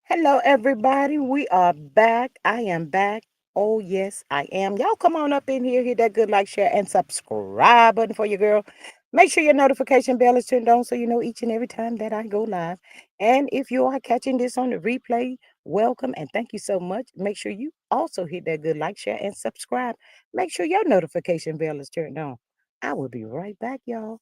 Hello, everybody. We are back. I am back. Oh, yes, I am. Y'all come on up in here, hit that good like, share, and subscribe button for your girl. Make sure your notification bell is turned on so you know each and every time that I go live. And if you are catching this on the replay, welcome and thank you so much. Make sure you also hit that good like, share, and subscribe. Make sure your notification bell is turned on. I will be right back, y'all.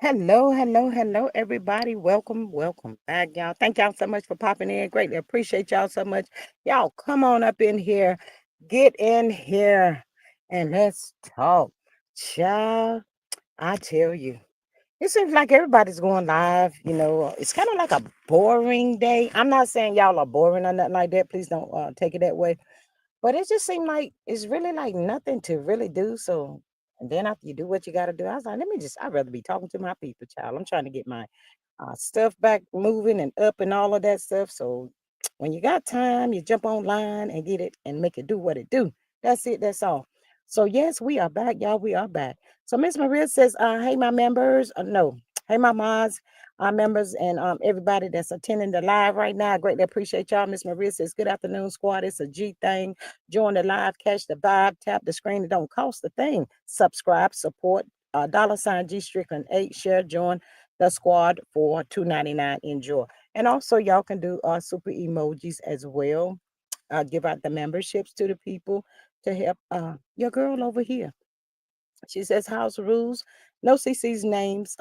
Hello, hello, hello, everybody. Welcome, welcome back, y'all. Thank y'all so much for popping in. Greatly appreciate y'all so much. Y'all, come on up in here. Get in here and let's talk. Child, I tell you, it seems like everybody's going live. It's kind of like a boring day. I'm not saying y'all are boring or nothing like that. Please don't take it that way. But it just seemed like it's really like nothing to really do. So, and then after you do what you got to do, I was like, I'd rather be talking to my people, child. I'm trying to get my stuff back moving and up and all of that stuff. So, when you got time, you jump online and get it and make it do what it do. That's it. That's all. So, yes, we are back, y'all. We are back. So, Miss Maria says, hey, my members. No, hey, my mods. Our members and everybody that's attending the live right now. I greatly appreciate y'all. Miss Maria says, good afternoon, squad. It's a G thing. Join the live, catch the vibe, tap the screen. It don't cost a thing. Subscribe, support, $ G Strickland 8, share, join the squad for $2.99. Enjoy. And also, y'all can do super emojis as well. Give out the memberships to the people to help your girl over here. She says house rules. No CC's names,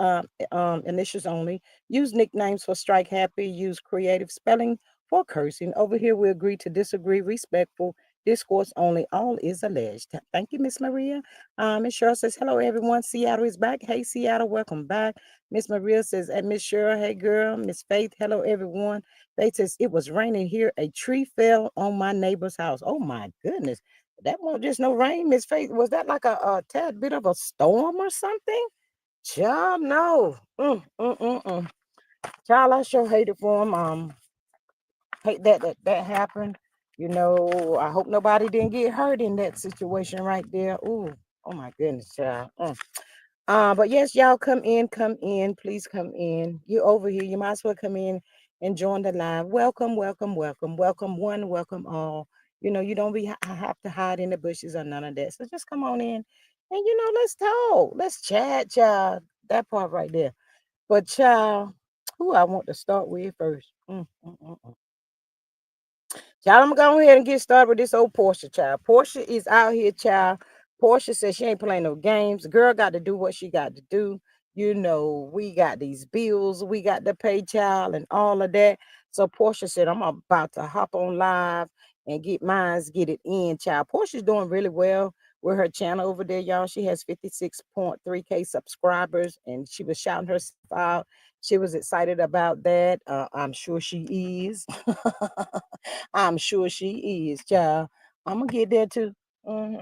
initials only. Use nicknames for strike happy. Use creative spelling for cursing. Over here, we agree to disagree. Respectful discourse only. All is alleged. Thank you, Miss Maria. Miss Cheryl says hello, everyone. Seattle is back. Hey, Seattle, welcome back. Miss Maria says, and Miss Cheryl, hey, girl. Miss Faith, hello, everyone. Faith says it was raining here. A tree fell on my neighbor's house. Oh my goodness. That won't just no rain, Miss Faith. Was that like a tad bit of a storm or something? Child, no. Child, I sure hate it for him. Hate that happened. I hope nobody didn't get hurt in that situation right there. Ooh, oh my goodness, child. But yes, y'all come in, please come in. You over here, you might as well come in and join the live. Welcome, welcome, welcome, welcome one, welcome all. You don't have to hide in the bushes or none of that. So just come on in and let's talk. Let's chat, child. That part right there. But child, who I want to start with first. Child, I'm gonna go ahead and get started with this old Porsha, child. Porsha is out here, child. Porsha says she ain't playing no games. The girl got to do what she got to do. We got these bills we got to pay, child, and all of that. So Porsha said, I'm about to hop on live and get it in, child. Portia's doing really well with her channel over there, y'all. She has 56.3K subscribers, and she was shouting herself out. She was excited about that. I'm sure she is. I'm sure she is, child. I'm gonna get there too. hmm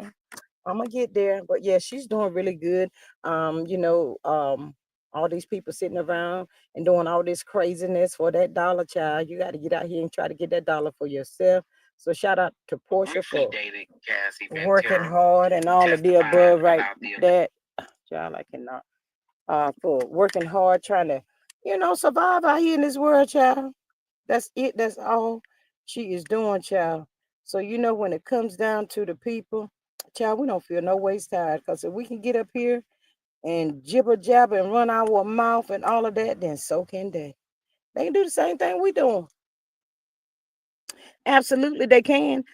I'm gonna get there, but yeah, she's doing really good. All these people sitting around and doing all this craziness for that dollar, child. You got to get out here and try to get that dollar for yourself. So shout out to Porsche for working hard and all of the above, right? That child, I cannot. For working hard, trying to, survive out here in this world, child. That's it. That's all she is doing, child. So when it comes down to the people, child, we don't feel no waste tired. Because if we can get up here and jibber jabber and run our mouth and all of that, then so can they. They can do the same thing we doing. Absolutely, they can.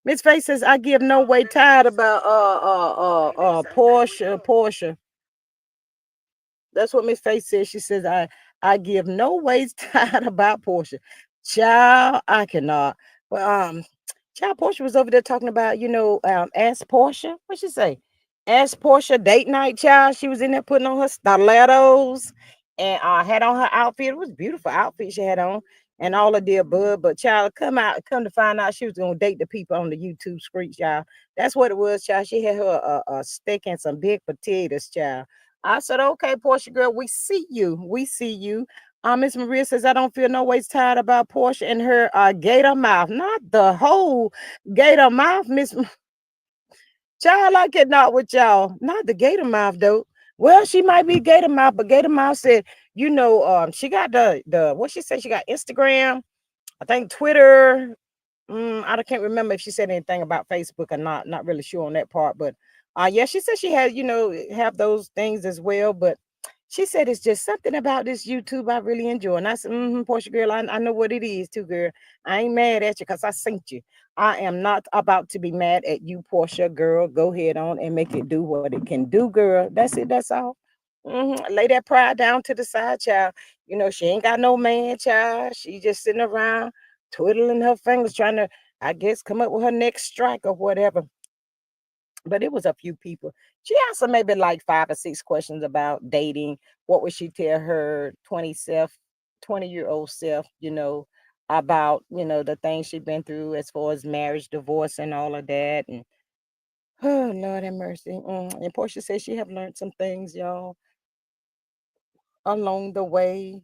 Miss Faye says I give no way tired about Porsha. That's what Miss Faith says. She says, I give no ways tired about Portia. Child, I cannot. But child, Portia was over there talking about, ask Portia. What she say? Ask Portia date night, child. She was in there putting on her stilettos and had on her outfit. It was a beautiful outfit she had on and all of the above. But child, come to find out she was gonna date the people on the YouTube streets, child. That's what it was, child. She had her a steak and some big potatoes, child. I said, okay, Portia girl, we see you. We see you. Miss Maria says, I don't feel no ways tired about Portia and her gator mouth. Not the whole gator mouth, Miss Child, I cannot with y'all. Not the gator mouth, though. Well, she might be gator mouth, but gator mouth said, she got the what she said, she got Instagram, I think Twitter, I can't remember if she said anything about Facebook or not. Not really sure on that part, but yeah, she said she had, have those things as well. But she said it's just something about this YouTube I really enjoy. And I said, Portia girl, I know what it is too, girl. I ain't mad at you because I sent you. I am not about to be mad at you, Portia girl. Go ahead on and make it do what it can do, girl. That's it. That's all. Lay that pride down to the side, child. She ain't got no man, child. She just sitting around twiddling her fingers, trying to, I guess, come up with her next strike or whatever. But it was a few people. She asked her maybe like 5 or 6 questions about dating. What would she tell her 20-year-old self, about, the things she'd been through as far as marriage, divorce, and all of that. And oh, Lord have mercy. And Portia says she have learned some things, y'all, along the way.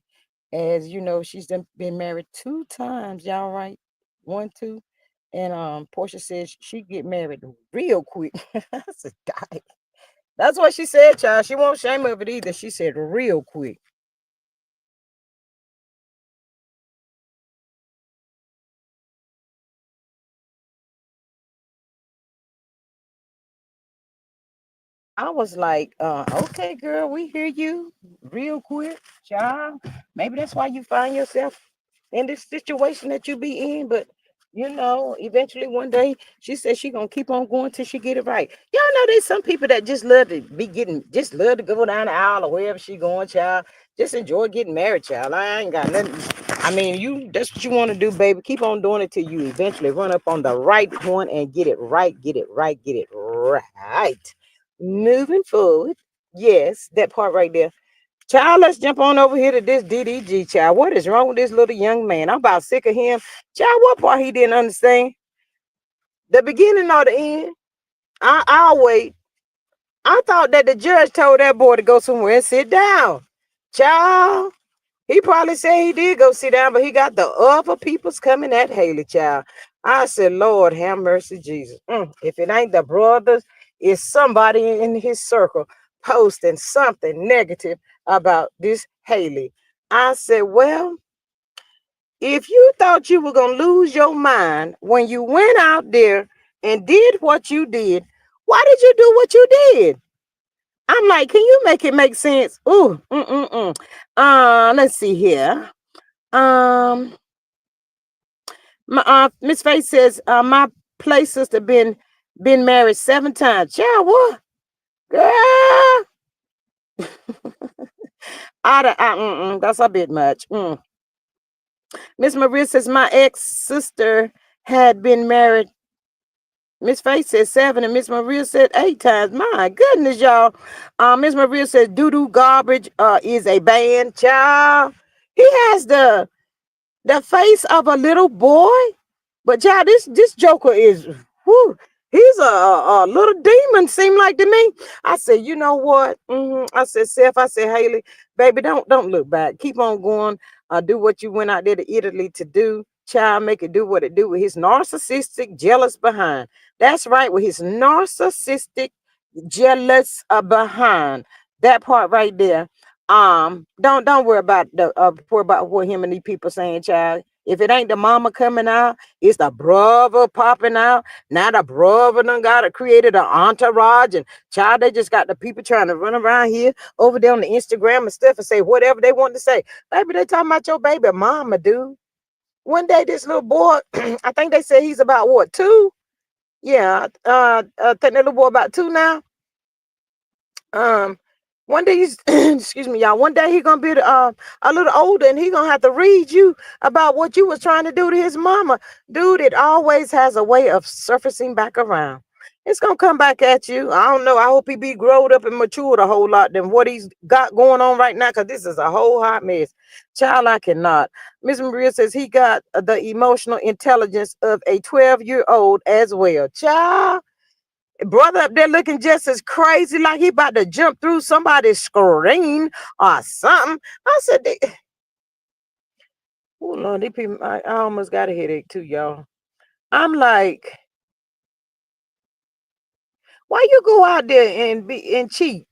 As you know, she's been married 2 times, y'all, right? One, two. And Portia says she get married real quick. I said, "Die." That's what she said, child. She won't shame of it either. She said real quick. I was like, okay, girl, we hear you real quick, child. Maybe that's why you find yourself in this situation that you be in. But eventually one day she said she gonna keep on going till she get it right. Y'all know there's some people that just love to go down the aisle or wherever she going, child. Just enjoy getting married, child. I ain't got nothing. I mean, that's what you want to do, baby. Keep on doing it till you eventually run up on the right one and get it right, get it right, get it right. Moving forward. Yes, that part right there. Child, let's jump on over here to this DDG, child. What is wrong with this little young man? I'm about sick of him. Child, what part he didn't understand? The beginning or the end? I'll wait. I thought that the judge told that boy to go somewhere and sit down. Child, he probably said he did go sit down, but he got the other people's coming at Haley, child. I said, Lord, have mercy, Jesus. If it ain't the brothers, it's somebody in his circle posting something negative about this Haley. I said, well, if you thought you were going to lose your mind when you went out there and did what you did, why did you do what you did? I'm like, can you make it make sense? Ooh, let's see here. Um, Miss Faith says, my play sister been married 7 times. Yeah, what? Girl, that's a bit much. Miss Maria says my ex sister had been married. Miss Faith says 7, and Miss Maria said 8 times. My goodness, y'all. Miss Maria says doo doo garbage is a band. Child, he has the face of a little boy. But child, this Joker is, whew, he's a little demon. Seem like to me. I said, you know what? I said, Seth. I said, Haley, baby, don't look back. Keep on going. Do what you went out there to Italy to do. Child, make it do what it do with his narcissistic, jealous behind. That's right, with his narcissistic, jealous behind. That part right there. Don't worry about what him and these people saying, child. If it ain't the mama coming out, it's the brother popping out. Now the brother done created an entourage, and child, they just got the people trying to run around here over there on the Instagram and stuff and say whatever they want to say. Baby, they talking about your baby mama, dude. One day this little boy, I think they said he's about what, 2? Yeah, I think that little boy about 2 now. Um, One day he's excuse me, y'all. One day he gonna be a little older, and he gonna have to read you about what you was trying to do to his mama. Dude, it always has a way of surfacing back around. It's gonna come back at you. I don't know. I hope he be growed up and matured a whole lot than what he's got going on right now, because this is a whole hot mess. Child, I cannot. Miss Maria says he got the emotional intelligence of a 12-year-old as well. Child, brother up there looking just as crazy, like he about to jump through somebody's screen or something. I said, oh Lord, these people, I almost got a headache too, y'all. I'm like, why you go out there and be and cheat?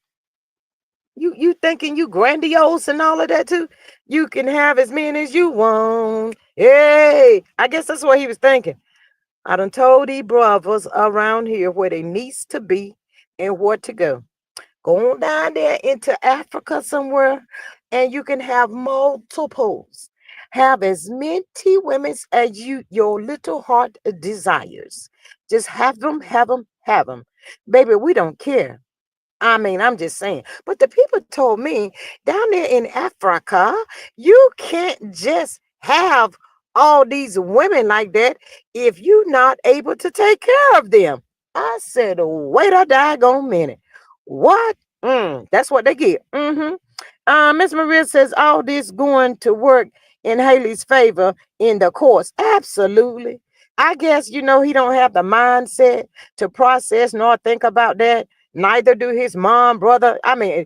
You thinking you grandiose and all of that too? You can have as many as you want. Hey, I guess that's what he was thinking. I done told these brothers around here where they needs to be and where to go. Go on down there into Africa somewhere, and you can have multiples. Have as many women as your little heart desires. Just have them, have them, have them. Baby, we don't care. I mean, I'm just saying. But the people told me down there in Africa, you can't just have all these women like that if you're not able to take care of them. I said, wait a daggone minute. What? That's what they get. Miss Maria says all this going to work in Haley's favor in the courts. Absolutely. I guess he don't have the mindset to process nor think about that. Neither do his mom, brother. I mean,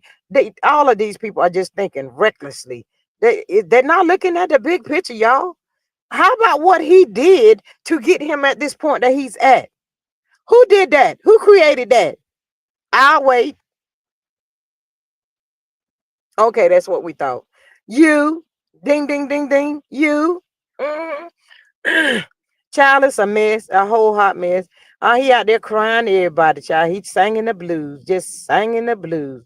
all of these people are just thinking recklessly. They're not looking at the big picture, y'all. How about what he did to get him at this point that he's at? Who did that? Who created that? I'll wait. Okay, that's what we thought. You, ding, ding, ding, ding. You. Mhm. Child is a mess, a whole hot mess. He out there crying to everybody, child. He's singing the blues, just singing the blues.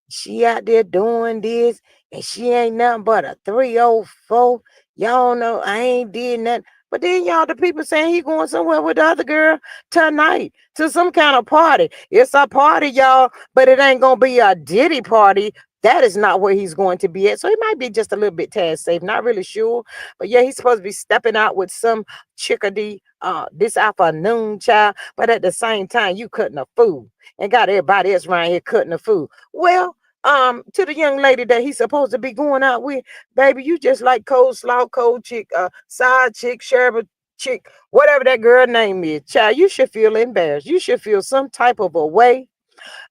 She out there doing this, and she ain't nothing but a 304. Y'all know I ain't did nothing. But then y'all, the people saying he going somewhere with the other girl tonight to some kind of party. It's a party, y'all, but it ain't gonna be a Diddy party. That is not where he's going to be at. So he might be just a little bit tad safe. Not really sure. But yeah, he's supposed to be stepping out with some chickadee this afternoon, child. But at the same time, you cutting a fool and got everybody else around here cutting a fool. Well, to the young lady that he's supposed to be going out with, baby, you just like coleslaw, cold chick, side chick, sherbet chick, whatever that girl name is, child. You should feel embarrassed. You should feel some type of a way.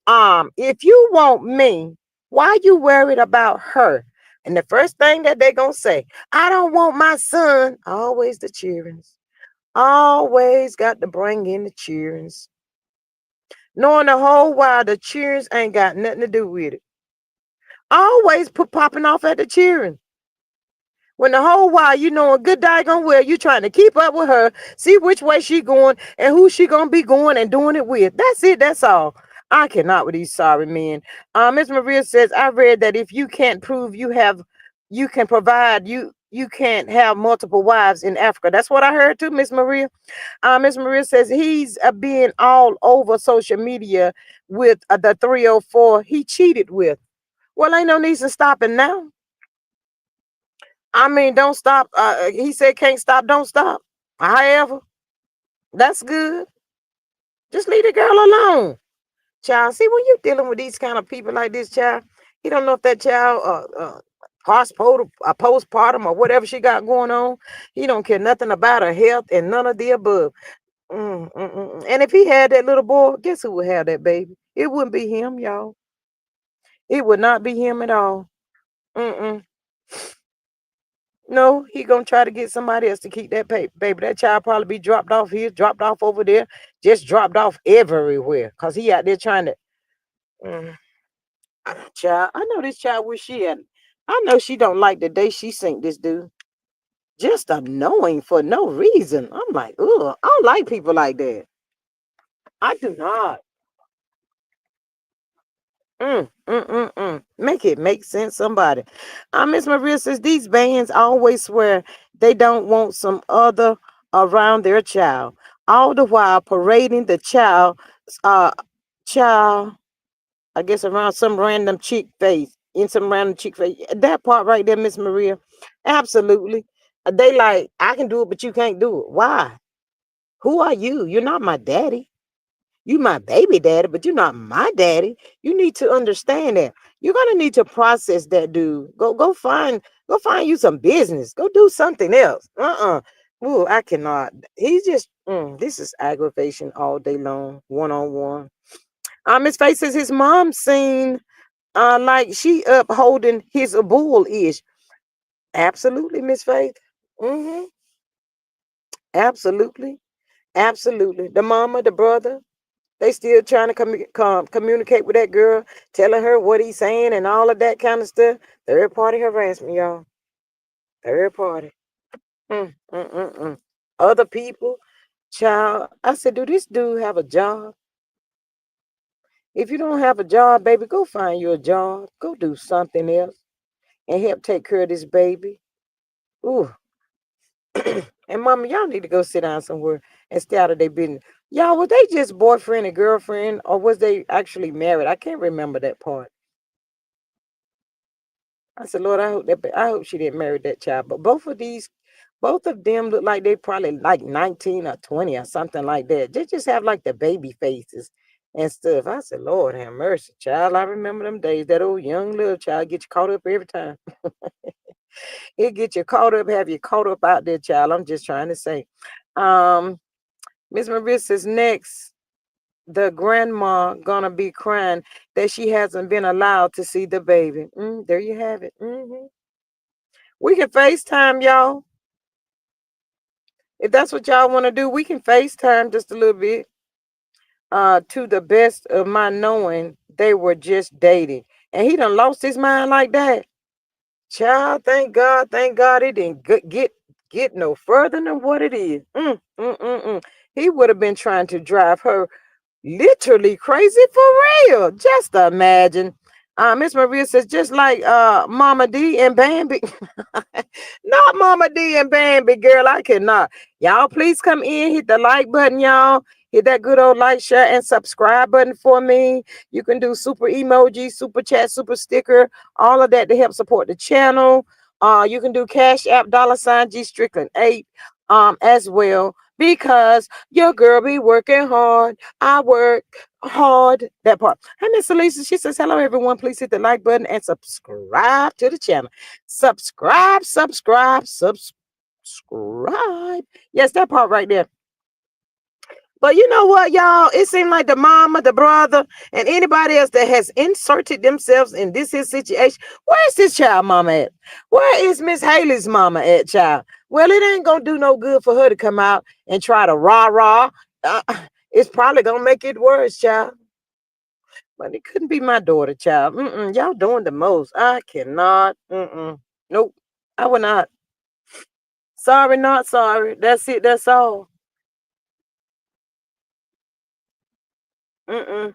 If you want me, why you worried about her? And the first thing that they gonna say, I don't want my son. Always the cheerings. Always got to bring in the cheerings. Knowing the whole while the cheerings ain't got nothing to do with it. Always popping off at the cheering. When the whole while you know a good daggone well you trying to keep up with her, see which way she going and who she gonna be going and doing it with. That's it. That's all. I cannot with these sorry men. Miss Maria says I read that if you can't prove you can provide you can't have multiple wives in Africa. That's what I heard too, Miss Maria. Miss Maria says he's being all over social media with the 304 he cheated with. Well, ain't no need to stopping now. I mean, don't stop. He said can't stop, don't stop. However, that's good. Just leave the girl alone. Child, see, when you're dealing with these kind of people like this, child, you don't know if that child postpartum or whatever she got going on. He don't care nothing about her health and none of the above. And if he had that little boy, guess who would have that baby? It wouldn't be him, y'all. It would not be him at all. Mm-mm. No, he gonna try to get somebody else to keep that baby. That child probably be dropped off here, dropped off over there, just dropped off everywhere. Cause he out there trying to. Mm, child, I know this child where she at. I know she don't like the day she sink this dude. Just annoying for no reason. I'm like, ugh, I don't like people like that. I do not. Make it make sense, somebody. Miss Maria says these bands always swear they don't want some other around their child, all the while parading the uh, child, I guess around some random chick face, in some random chick face. That part right there, Miss Maria, absolutely. They like, I can do it, but you can't do it. Why? Who are you? You're not my daddy. You my baby daddy, but you're not my daddy. You need to understand that. You're gonna need to process that, dude. Go find you some business. Go do something else. Ooh, I cannot. He's just this is aggravation all day long, one on one. His face says his mom seen like she upholding his bull ish. Absolutely, Miss Faith. Mm-hmm. Absolutely. Absolutely. The mama, the brother. They still trying to communicate with that girl, telling her what he's saying and all of that kind of stuff. Third party harassment, y'all. Third party. Mm, mm, mm, mm. Other people, child. I said, do this dude have a job? If you don't have a job, baby, go find you a job. Go do something else and help take care of this baby. Ooh. And mama, y'all need to go sit down somewhere and stay out of their business. Y'all, were they just boyfriend and girlfriend, or was they actually married? I can't remember that part. I said, Lord, I hope she didn't marry that child. But both of them look like they probably like 19 or 20 or something like that. They just have like the baby faces and stuff. I said, Lord have mercy, child. I remember them days. That old young little child get you caught up every time. It get you caught up, have you caught up out there, child. I'm just trying to say. Um, Miss Maria says next, the grandma gonna be crying that she hasn't been allowed to see the baby. There you have it. We can FaceTime y'all. If that's what y'all want to do, we can FaceTime just a little bit. To the best of my knowing, they were just dating. And he done lost his mind like that. Child, thank God it didn't get no further than what it is. He would have been trying to drive her literally crazy for real. Just imagine. Miss Maria says, just like Mama D and Bambi. Not Mama D and Bambi, girl. I cannot. Y'all, please come in, hit the like button, y'all. Hit that good old like, share, and subscribe button for me. You can do super emoji, super chat, super sticker, all of that to help support the channel. You can do Cash App, $G Strickland 8 as well, because your girl be working hard. I work hard. That part. Hey, Miss Elisa, she says, hello, everyone. Please hit the like button and subscribe to the channel. Subscribe. Yes, that part right there. But you know what, y'all? It seemed like the mama, the brother, and anybody else that has inserted themselves in this here situation. Where's this child mama at? Where is Miss Haley's mama at, child? Well, it ain't gonna do no good for her to come out and try to rah-rah. Uh, it's probably gonna make it worse, child. But it couldn't be my daughter, child. Y'all doing the most. I cannot. Nope. I will not. Sorry, not sorry. That's it. That's all. Mm-mm.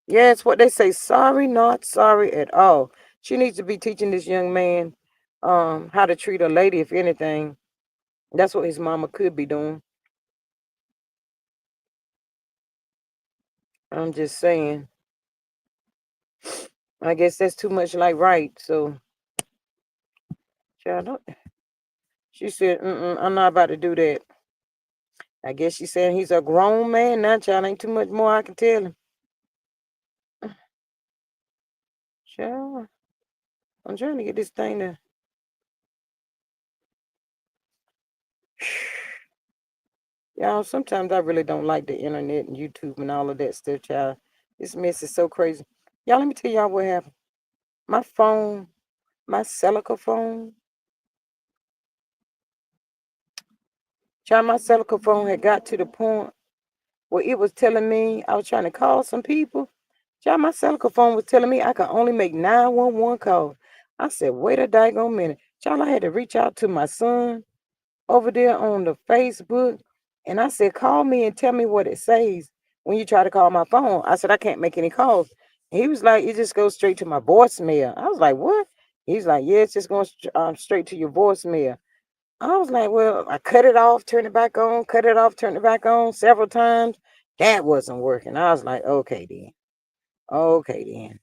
Yes, what they say. Sorry, not sorry at all. She needs to be teaching this young man how to treat a lady, if anything. That's what his mama could be doing. I'm just saying. I guess that's too much like right. So, child, she said, I'm not about to do that. I guess she's saying he's a grown man now, child. Ain't too much more I can tell him. Child, I'm trying to get this thing to. Y'all, sometimes I really don't like the internet and YouTube and all of that stuff, child. This mess is so crazy. Y'all, let me tell y'all what happened. My phone, my Celica phone, child, my Celica phone had got to the point where it was telling me I was trying to call some people. Child, my Celica phone was telling me I could only make 911 calls. I said, wait a daggone minute. Child, I had to reach out to my son over there on the Facebook. And I said, call me and tell me what it says when you try to call my phone. I said, I can't make any calls. He was like, it just goes straight to my voicemail. I was like, what? He's like, yeah, it's just going straight to your voicemail. I was like, well, I cut it off, turn it back on, cut it off, turn it back on several times. That wasn't working. I was like, okay then. Okay then.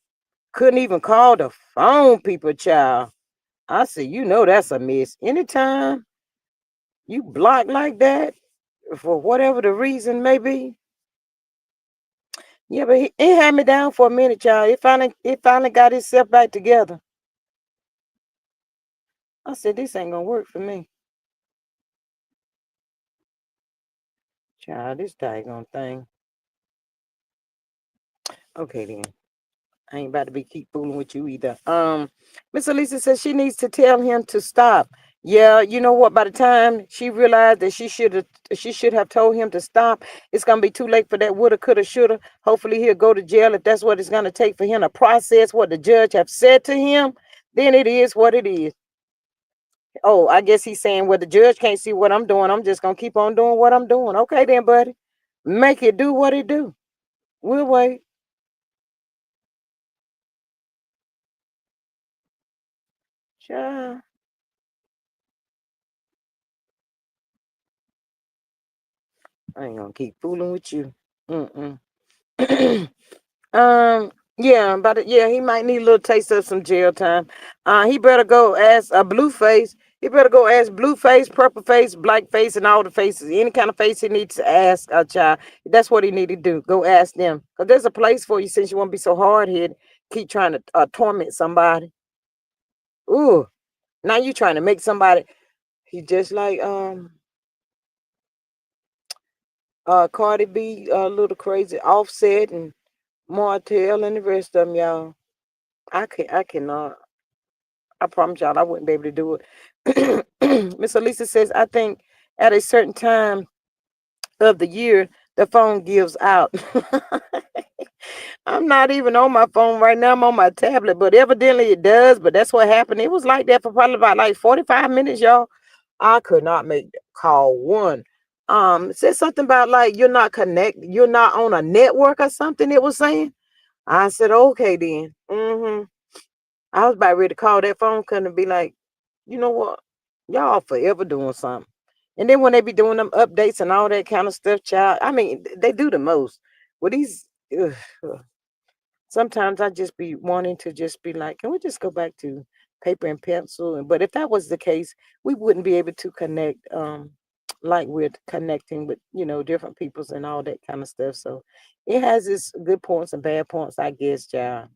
Couldn't even call the phone people, child. I said, you know that's a miss. Anytime you block like that, for whatever the reason may be. Yeah, but it had me down for a minute, y'all. It finally got itself back together. I said, this ain't gonna work for me. Child, this daggone thing. Okay then. I ain't about to be keep fooling with you either. Miss Elisa says she needs to tell him to stop. Yeah, you know what? By the time she realized that she should have told him to stop, it's gonna be too late for that woulda, coulda, shoulda. Hopefully he'll go to jail if that's what it's gonna take for him to process what the judge have said to him. Then it is what it is. Oh, I guess he's saying, well, the judge can't see what I'm doing. I'm just gonna keep on doing what I'm doing. Okay, then, buddy. Make it do what it do. We'll wait. Sure. I ain't gonna keep fooling with you. Mm-mm. Yeah, but yeah, he might need a little taste of some jail time. He better go ask a Blueface. He better go ask Blueface, Purple Face, Black Face, and all the faces. Any kind of face he needs to ask a child. That's what he need to do. Go ask them. Cause there's a place for you since you won't be so hard headed. Keep trying to torment somebody. Ooh, now you trying to make somebody. He just like Cardi B, a little crazy, Offset and Martell and the rest of them, y'all. I cannot. I promise y'all, I wouldn't be able to do it. Miss Elisa says, I think at a certain time of the year, the phone gives out. I'm not even on my phone right now. I'm on my tablet, but evidently it does. But that's what happened. It was like that for probably about like 45 minutes, y'all. I could not make call one. It said something about like you're not on a network or something. It was saying. I said, okay then. I was about ready to call that phone company and be like, you know what? Y'all forever doing something. And then when they be doing them updates and all that kind of stuff, child, I mean, they do the most. With these, sometimes I just be wanting to just be like, can we just go back to paper and pencil? But if that was the case, we wouldn't be able to connect, like we're connecting with, different peoples and all that kind of stuff. So it has its good points and bad points, I guess, child.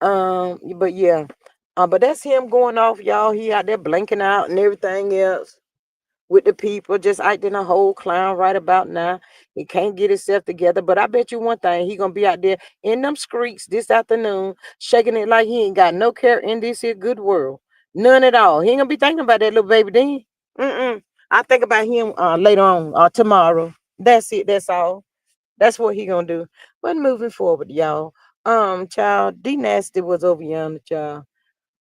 But yeah, but that's him going off, y'all. He out there blinking out and everything else with the people, just acting a whole clown right about now. He can't get himself together. But I bet you one thing, he gonna be out there in them streets this afternoon, shaking it like he ain't got no care in this here good world. None at all. He ain't gonna be thinking about that little baby then. Mm-mm. I think about him later on tomorrow. That's it. That's all. That's what he gonna do. But moving forward, y'all. Child, D Nasty was over yonder, child.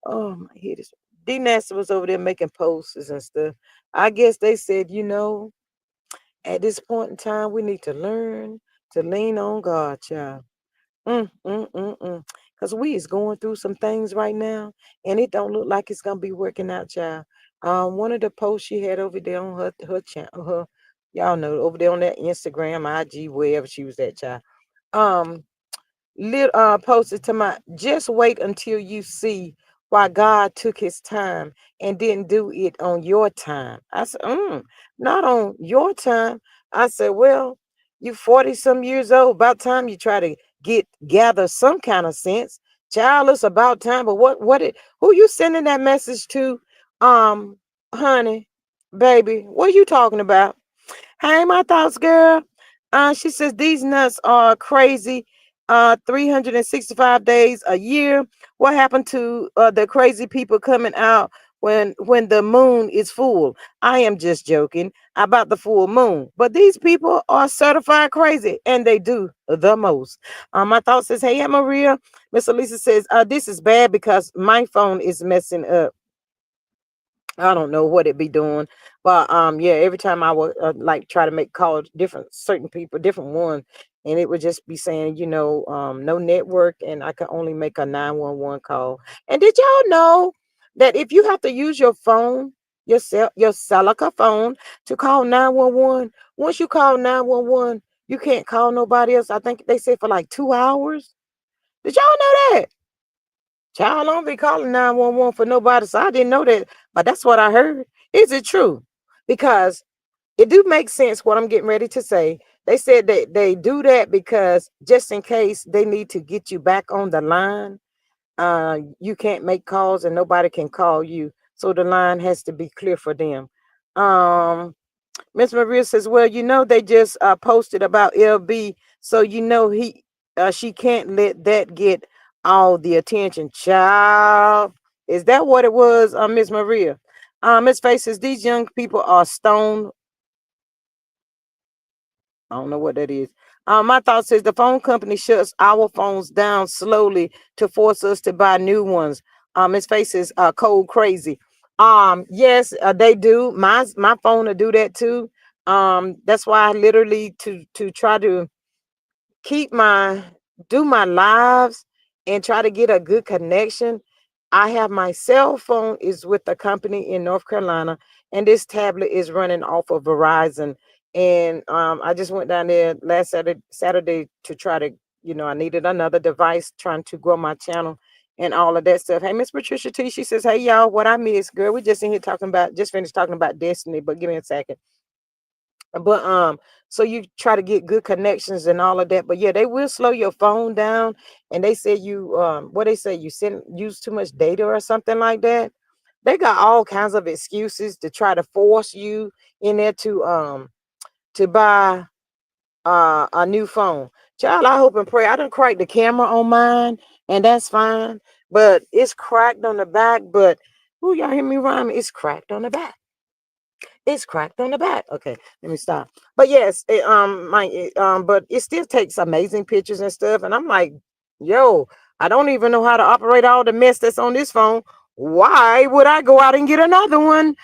Oh my head is D Nasty was over there making posters and stuff. I guess they said, at this point in time, we need to learn to lean on God, child. Cause we is going through some things right now, and it don't look like it's gonna be working out, child. One of the posts she had over there on her channel, y'all know over there on that Instagram, IG, wherever she was at, child. Um, posted to my just wait until you see why God took his time and didn't do it on your time. I said, not on your time. I said, well, you 40 some years old. About time you try to gather some kind of sense. Child, it's about time. But who you sending that message to? Um, honey, baby, what are you talking about? Hey, my thoughts, girl. She says these nuts are crazy. 365 days a year. What happened to the crazy people coming out when the moon is full? I am just joking about the full moon, but these people are certified crazy, and they do the most. My thought says, hey, Aunt Maria. Miss Elisa says, this is bad because my phone is messing up. I don't know what it be doing, but yeah, every time I would like try to make calls, different certain people, different ones, and it would just be saying, no network, and I could only make a 911 call. And did y'all know that if you have to use your phone, your Celica phone to call 911, once you call 911, you can't call nobody else. I think they say for like 2 hours. Did y'all know that? Child, I don't be calling 911 for nobody, so I didn't know that. But that's what I heard. Is it true? Because it do make sense what I'm getting ready to say. They said that they do that because just in case they need to get you back on the line, you can't make calls and nobody can call you. So the line has to be clear for them. Um, Miss Maria says, well, they just posted about LB, so she can't let that get all the attention. Child, is that what it was, Miss Maria? Miss Faye says, these young people are stoned. I don't know what that is. My thought says the phone company shuts our phones down slowly to force us to buy new ones. Miss Face is cold crazy. Yes, they do. My phone will do that too. That's why I literally to try to keep do my lives and try to get a good connection. I have my cell phone is with a company in North Carolina, and this tablet is running off of Verizon. And I just went down there last Saturday to try to, I needed another device trying to grow my channel and all of that stuff. Hey, Miss Patricia T, she says, hey y'all, what I miss, girl, we just in here talking about, just finished talking about Destiny, but give me a second. But so you try to get good connections and all of that. But yeah, they will slow your phone down, and they say you what they say, you use too much data or something like that. They got all kinds of excuses to try to force you in there to buy a new phone. Child, I hope and pray. I done cracked the camera on mine, and that's fine. But it's cracked on the back. But who y'all hear me rhyming? It's cracked on the back. It's cracked on the back. Okay, let me stop. But yes, but it still takes amazing pictures and stuff. And I'm like, yo, I don't even know how to operate all the mess that's on this phone. Why would I go out and get another one?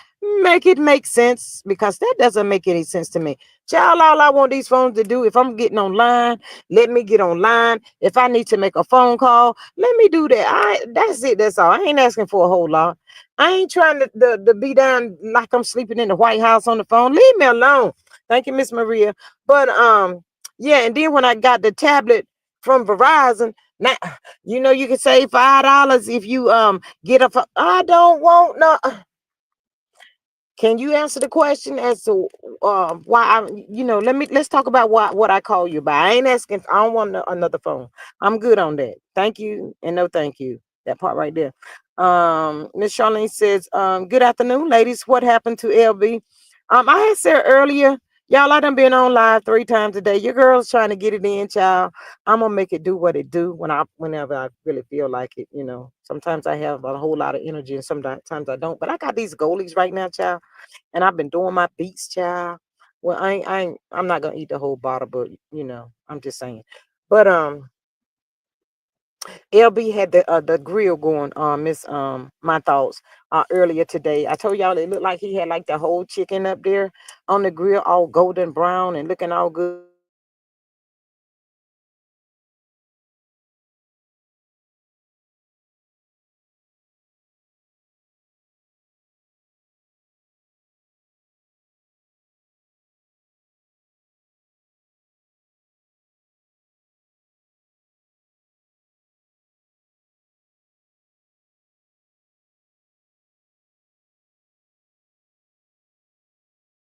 Make it make sense, because that doesn't make any sense to me. Child, all I want these phones to do, if I'm getting online, let me get online. If I need to make a phone call, let me do that. That's it. That's all. I ain't asking for a whole lot. I ain't trying to be down like I'm sleeping in the White House on the phone. Leave me alone. Thank you, Miss Maria. But yeah, and then when I got the tablet from Verizon, now you can save $5 if you get a. I don't want no. Can you answer the question as to why let's talk about what I call you by. I ain't asking. I don't want another phone. I'm good on that. Thank you and no thank you. That part right there. Miss Charlene says, good afternoon, ladies. What happened to LB? I had said earlier, y'all, I done been on live 3 times a day. Your girl's trying to get it in, child. I'm gonna make it do what it do whenever I really feel like it. Sometimes I have a whole lot of energy and sometimes I don't. But I got these goalies right now, child, and I've been doing my beats, child. Well, I'm not gonna eat the whole bottle, but I'm just saying. But LB had the grill going on, Miss My Thoughts, earlier today. I told y'all it looked like he had like the whole chicken up there on the grill, all golden brown and looking all good.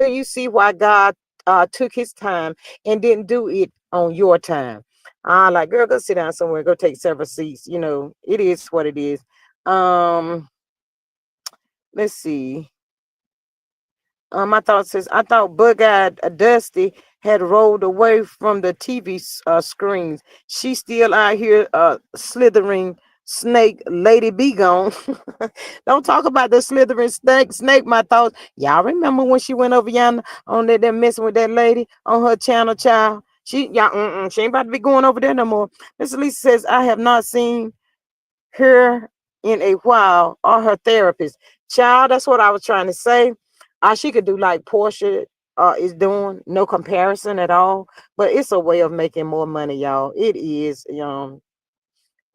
And then he had the do you see why God took his time and didn't do it on your time? Like, girl, go sit down somewhere, go take several seats. It is what it is. Um, let's see. I thought Bug-eyed Dusty had rolled away from the TV screens. She's still out here slithering snake lady be gone. Don't talk about the slithering snake, my thoughts. Y'all remember when she went over yonder on there messing with that lady on her channel, child? She ain't about to be going over there no more. Miss Lisa says, I have not seen her in a while, or her therapist. Child, that's what I was trying to say. She could do like Porsha is doing, no comparison at all. But it's a way of making more money, y'all. It is.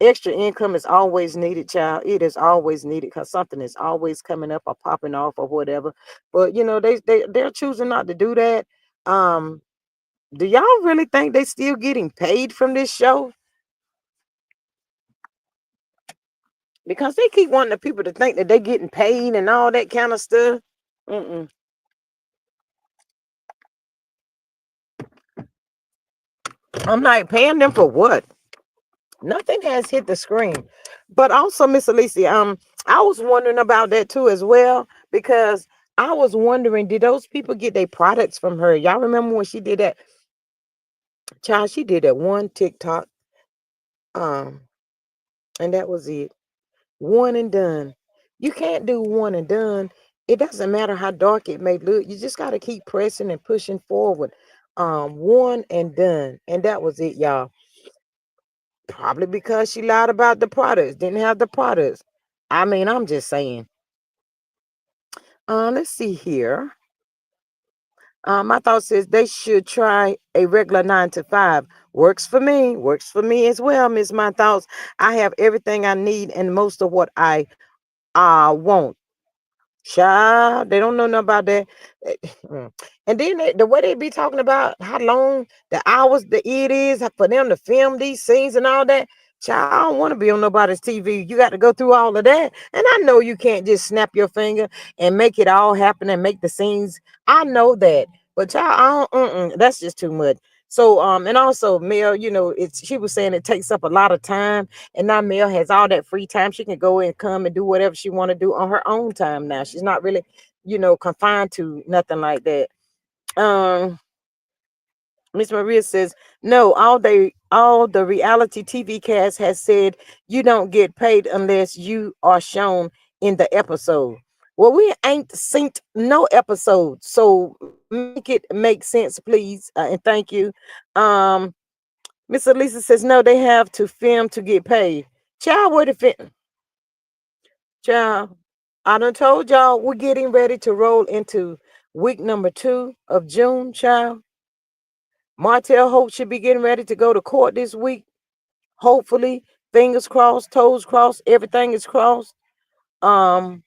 Extra income is always needed, child. It is always needed because something is always coming up or popping off or whatever. But they're choosing not to do that. Um, do y'all really think they still getting paid from this show? Because they keep wanting the people to think that they're getting paid and all that kind of stuff. Mm-mm. I'm like, paying them for what? Nothing has hit the screen. But also, Miss Alicia, I was wondering about that too as well, because I was wondering, did those people get their products from her? Y'all remember when she did that? Child, she did that one TikTok, um, and that was it. One and done. You can't do one and done. It doesn't matter how dark it may look. You just got to keep pressing and pushing forward. One and done. And that was it, y'all. Probably because she lied about the products, didn't have the products. I mean, I'm just saying. Let's see here. My thought says they should try a regular 9 to 5. Works for me. Works for me as well, Miss My Thoughts. I have everything I need and most of what I want. Child, they don't know nothing about that. Eh, And then the way they be talking about how long the hours that it is for them to film these scenes and all that. Child, I don't want to be on nobody's TV. You got to go through all of that. And I know you can't just snap your finger and make it all happen and make the scenes. I know that. But child, I don't, that's just too much. So and also Mel, it's she was saying it takes up a lot of time, and now Mel has all that free time. She can go and come and do whatever she want to do on her own time now. She's not really, confined to nothing like that. Um, Miss Maria says, no, all the reality TV cast has said you don't get paid unless you are shown in the episode. Well, we ain't synced no episode. So make it make sense, please. And thank you. Um, Miss Elisa says, no, they have to film to get paid. Child, what if it child? I done told y'all we're getting ready to roll into week number 2 of June, child. Martell Hope should be getting ready to go to court this week. Hopefully, fingers crossed, toes crossed, everything is crossed. Um,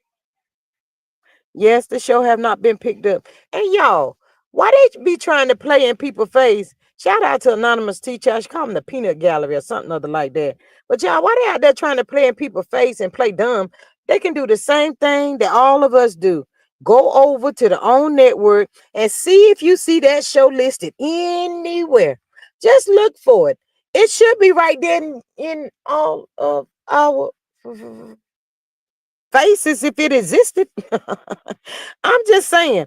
yes, the show have not been picked up. And y'all, why they be trying to play in people's face? Shout out to Anonymous Teacher. I should call them the Peanut Gallery or something other like that. But y'all, why they out there trying to play in people's face and play dumb? They can do the same thing that all of us do. Go over to the own network and see if you see that show listed anywhere. Just look for it. It should be right there in all of our faces if it existed. I'm just saying.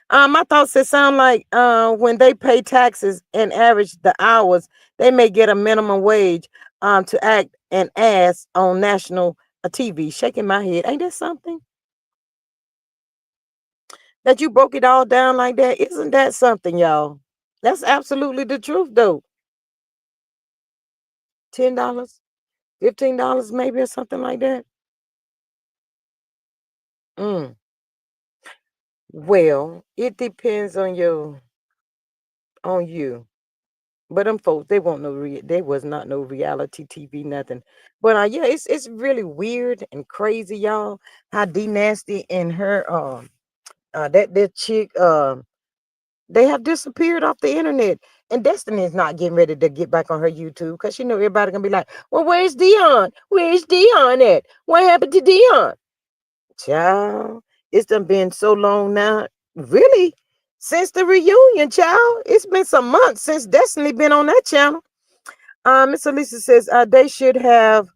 My thoughts it sound like when they pay taxes and average the hours, they may get a minimum wage to act an ass on national TV. Shaking my head. Ain't that something? That you broke it all down like that? Isn't that something, y'all? That's absolutely the truth, though. $10, $15 maybe or something like that. Mm. Well, it depends on you. But them folks, they won't no there was not no reality TV, nothing. But yeah, it's really weird and crazy, y'all. How D Nasty and her that chick they have disappeared off the internet. And Destiny is not getting ready to get back on her YouTube because she know everybody gonna be like, well, where's Dion? Where's Dion at? What happened to Dion? Child, it's done been so long now. Really? Since the reunion, child. It's been some months since Destiny been on that channel. Miss Elisa says they should have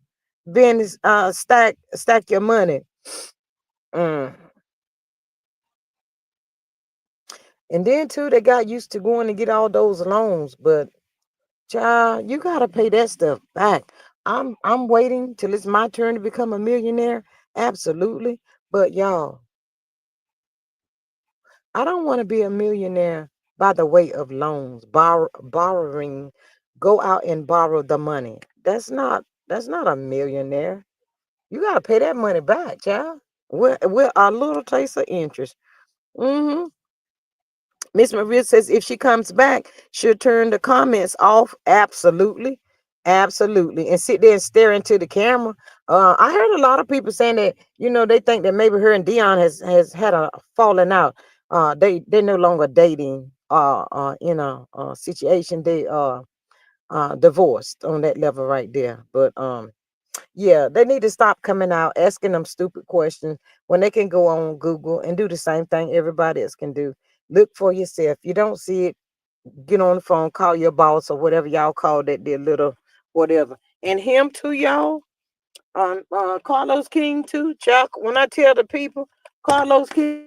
been stack your money. Mm. And then too, they got used to going to get all those loans, but child, you gotta pay that stuff back. I'm waiting till it's my turn to become a millionaire. Absolutely. But y'all, I don't want to be a millionaire by the way of loans, borrowing, go out and borrow the money. That's not a millionaire. You gotta pay that money back, child. With a little taste of interest. Mm-hmm. Miss Maria says if she comes back, she'll turn the comments off. Absolutely. Absolutely. And sit there and stare into the camera. I heard a lot of people saying that, they think that maybe her and Dion has had a falling out. They're no longer dating in a situation. They divorced on that level right there. But yeah, they need to stop coming out asking them stupid questions when they can go on Google and do the same thing everybody else can do. Look for yourself. You don't see it, get on the phone, call your boss or whatever y'all call that their little whatever. And him too, y'all. Carlos King too, Chuck. When I tell the people, Carlos King.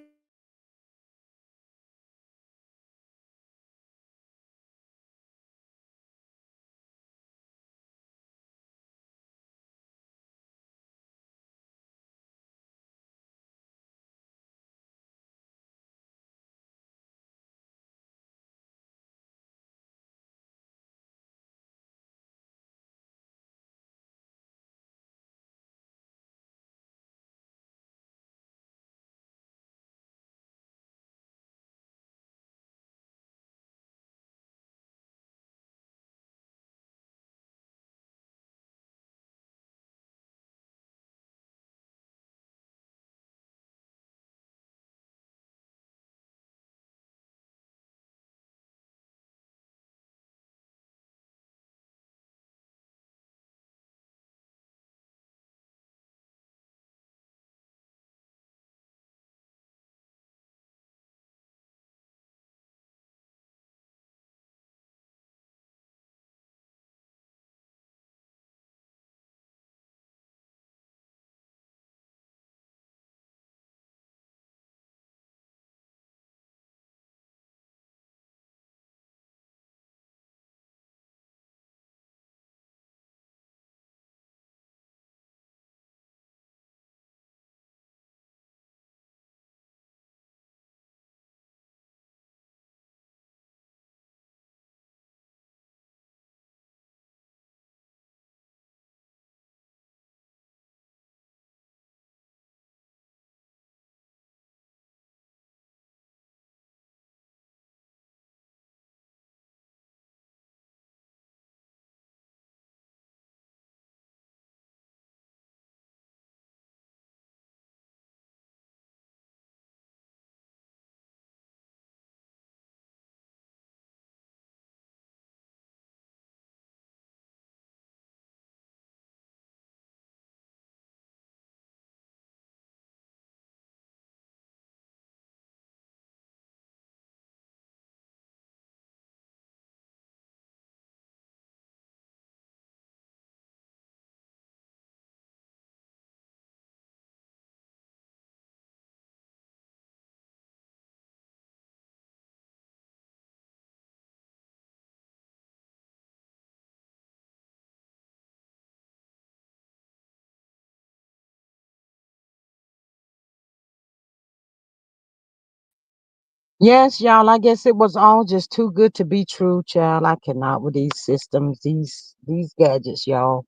Yes, y'all. I guess it was all just too good to be true, child. I cannot with these systems, these gadgets, y'all.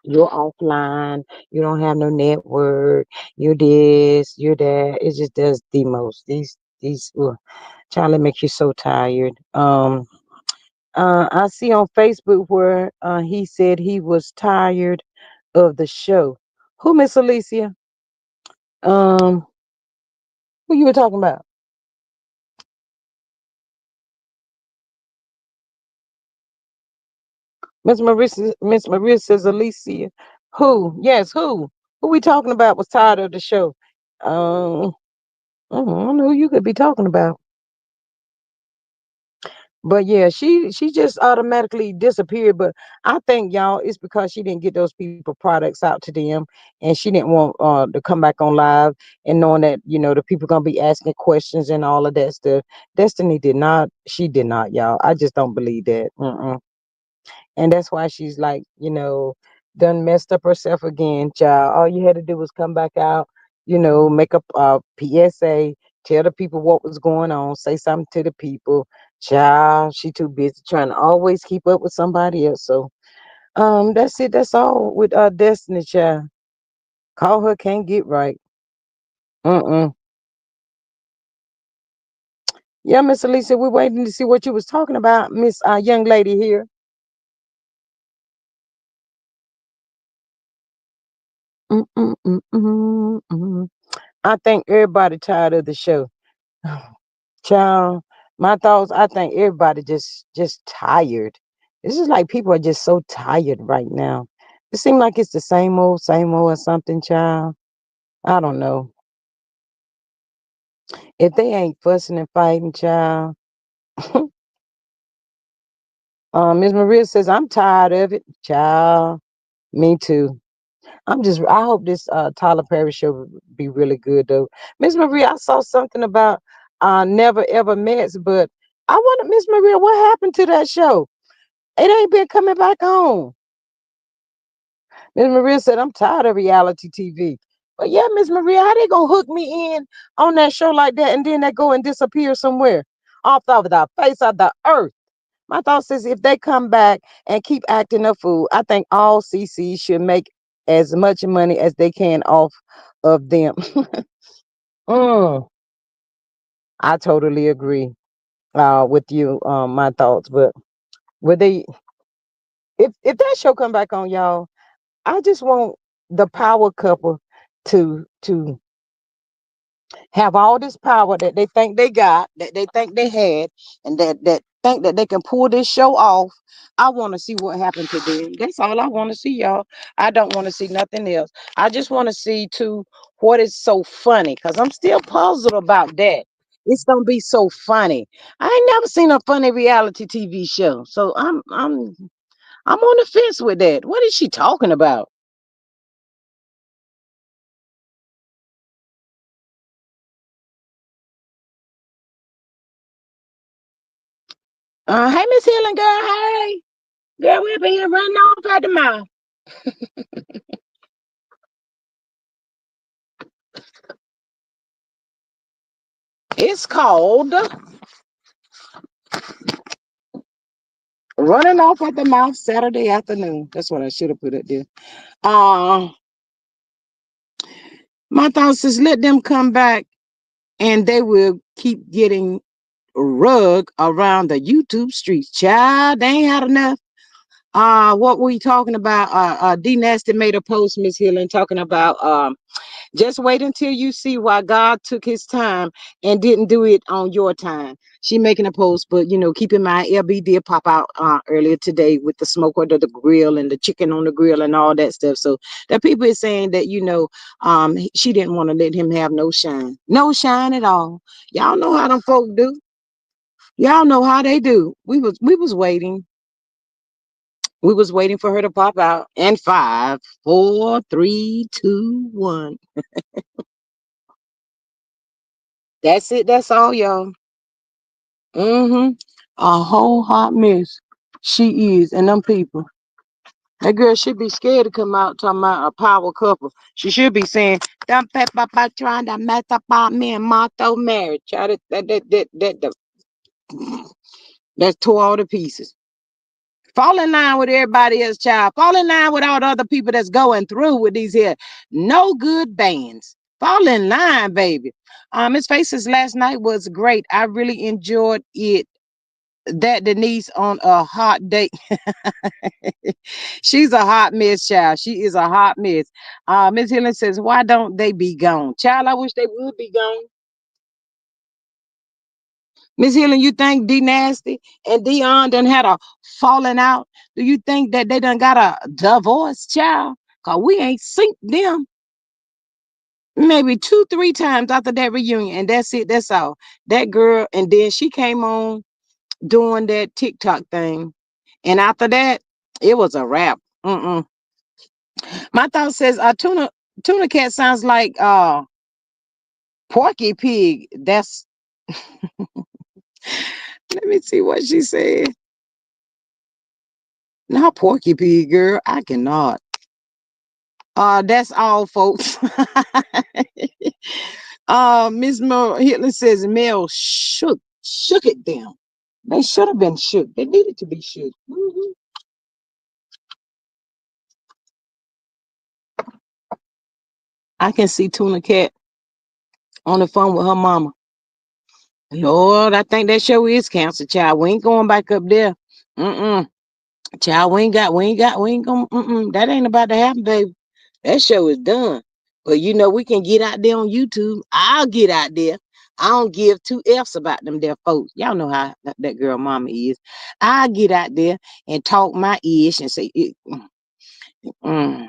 You're offline. You don't have no network. You're this. You're that. It just does the most. These. Child, it makes you so tired. I see on Facebook where he said he was tired of the show. Who, Miss Alicia? Um, who you were talking about? Miss Maria says Alicia. Who? Yes, who? Who we talking about was tired of the show? Um, I don't know who you could be talking about. But yeah, she just automatically disappeared. But I think y'all it's because she didn't get those people products out to them, and she didn't want to come back on live and knowing that the people gonna be asking questions and all of that stuff. Destiny did not. She did not, y'all. I just don't believe that. Mm-mm. And that's why she's like, done messed up herself again, child. All you had to do was come back out, make a PSA, tell the people what was going on, say something to the people. Child, she too busy trying to always keep up with somebody else. So, that's it. That's all with Destiny, child. Call her, can't get right. Mm-mm. Yeah, Miss Alicia, we're waiting to see what you was talking about, Miss young lady here. Mm-mm-mm-mm-mm. I think everybody tired of the show. Child, my thoughts, I think everybody just tired. It's just like people are just so tired right now. It seems like it's the same old or something, child. I don't know. If they ain't fussing and fighting, child. Miss Maria says, I'm tired of it. Child. Me too. I hope this Tyler Perry show will be really good though. Miss Maria, I saw something about Never Ever Met, but I wonder, Miss Maria, what happened to that show? It ain't been coming back on. Miss Maria said, I'm tired of reality TV. But yeah, Miss Maria, how they gonna hook me in on that show like that and then they go and disappear somewhere off of the face of the earth? My thought is if they come back and keep acting a fool, I think all CC should make as much money as they can off of them. Mm, I totally agree with you, my thoughts. But would they if that show come back on, y'all, I just want the power couple to have all this power that they think they got, that they think they had, and that think that they can pull this show off. I want to see what happened to them. That's all I want to see, y'all. I don't want to see nothing else. I just want to see too what is so funny, because I'm still puzzled about that. It's gonna be so funny. I ain't never seen a funny reality TV show, so I'm on the fence with that. What is she talking about? Hey, Miss Healing girl, hey. Girl, we been here running off at the mouth. It's called Running Off at the Mouth Saturday afternoon. That's what I should have put it there. Uh, my thoughts is let them come back and they will keep getting rug around the YouTube streets. Child, they ain't had enough. What were you talking about? D Nasty made a post, Miss Healing, talking about just wait until you see why God took his time and didn't do it on your time. She making a post, but keep in mind, LB did pop out earlier today with the smoke under the grill and the chicken on the grill and all that stuff. So that people is saying that she didn't want to let him have no shine at all. Y'all know how them folk do. Y'all know how they do. We was waiting. We was waiting for her to pop out. And five, four, three, two, one. That's it. That's all, y'all. Mm-hmm. A whole hot mess. She is, and them people. That girl should be scared to come out talking about a power couple. She should be saying, "Don't pay papa trying to mess up me and Martha marriage." Child, that's tore all to pieces. Fall in line with everybody else, child. Fall in line with all the other people that's going through with these here no good bands. Fall in line, baby. Miss Faces last night was great. I really enjoyed it. That Denise on a hot date. She's a hot mess, child. She is a hot mess. Miss Helen says, why don't they be gone? Child, I wish they would be gone. Miss Helen, you think D Nasty and Dion done had a falling out? Do you think that they done got a divorce, child? Cause we ain't seen them maybe two, three times after that reunion, and that's it. That's all. That girl, and then she came on doing that TikTok thing, and after that, it was a wrap. Mm-mm. My thought says, tuna cat sounds like Porky Pig. That's let me see what she said. Not Porky Pig, girl. I cannot. That's all, folks. Miss Hitler says Mel shook it down. They should have been shook. They needed to be shook. Mhm. I can see Tuna Cat on the phone with her mama. Lord, I think that show is canceled, child. We ain't going back up there. Mm-mm. Child, we ain't going, that ain't about to happen, baby. That show is done. But you know, we can get out there on YouTube. I'll get out there. I don't give two F's about them there folks. Y'all know how that girl mama is. I'll get out there and talk my ish and say, mm,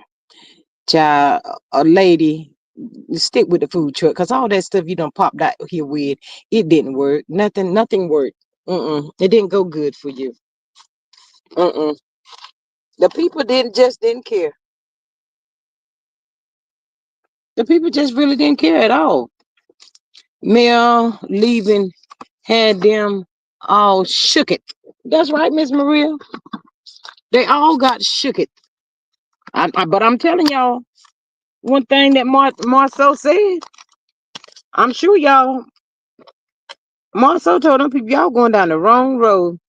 child, a lady, stick with the food truck. Because all that stuff you done popped out here with, it didn't work. Nothing worked. It didn't go good for you. Mm-mm. The people didn't care. The people just really didn't care at all. Mel leaving had them all shook it. That's right, Miss Maria. They all got shook it. But I'm telling y'all, one thing that Marceau said, I'm sure y'all, Marceau told them people, y'all going down the wrong road.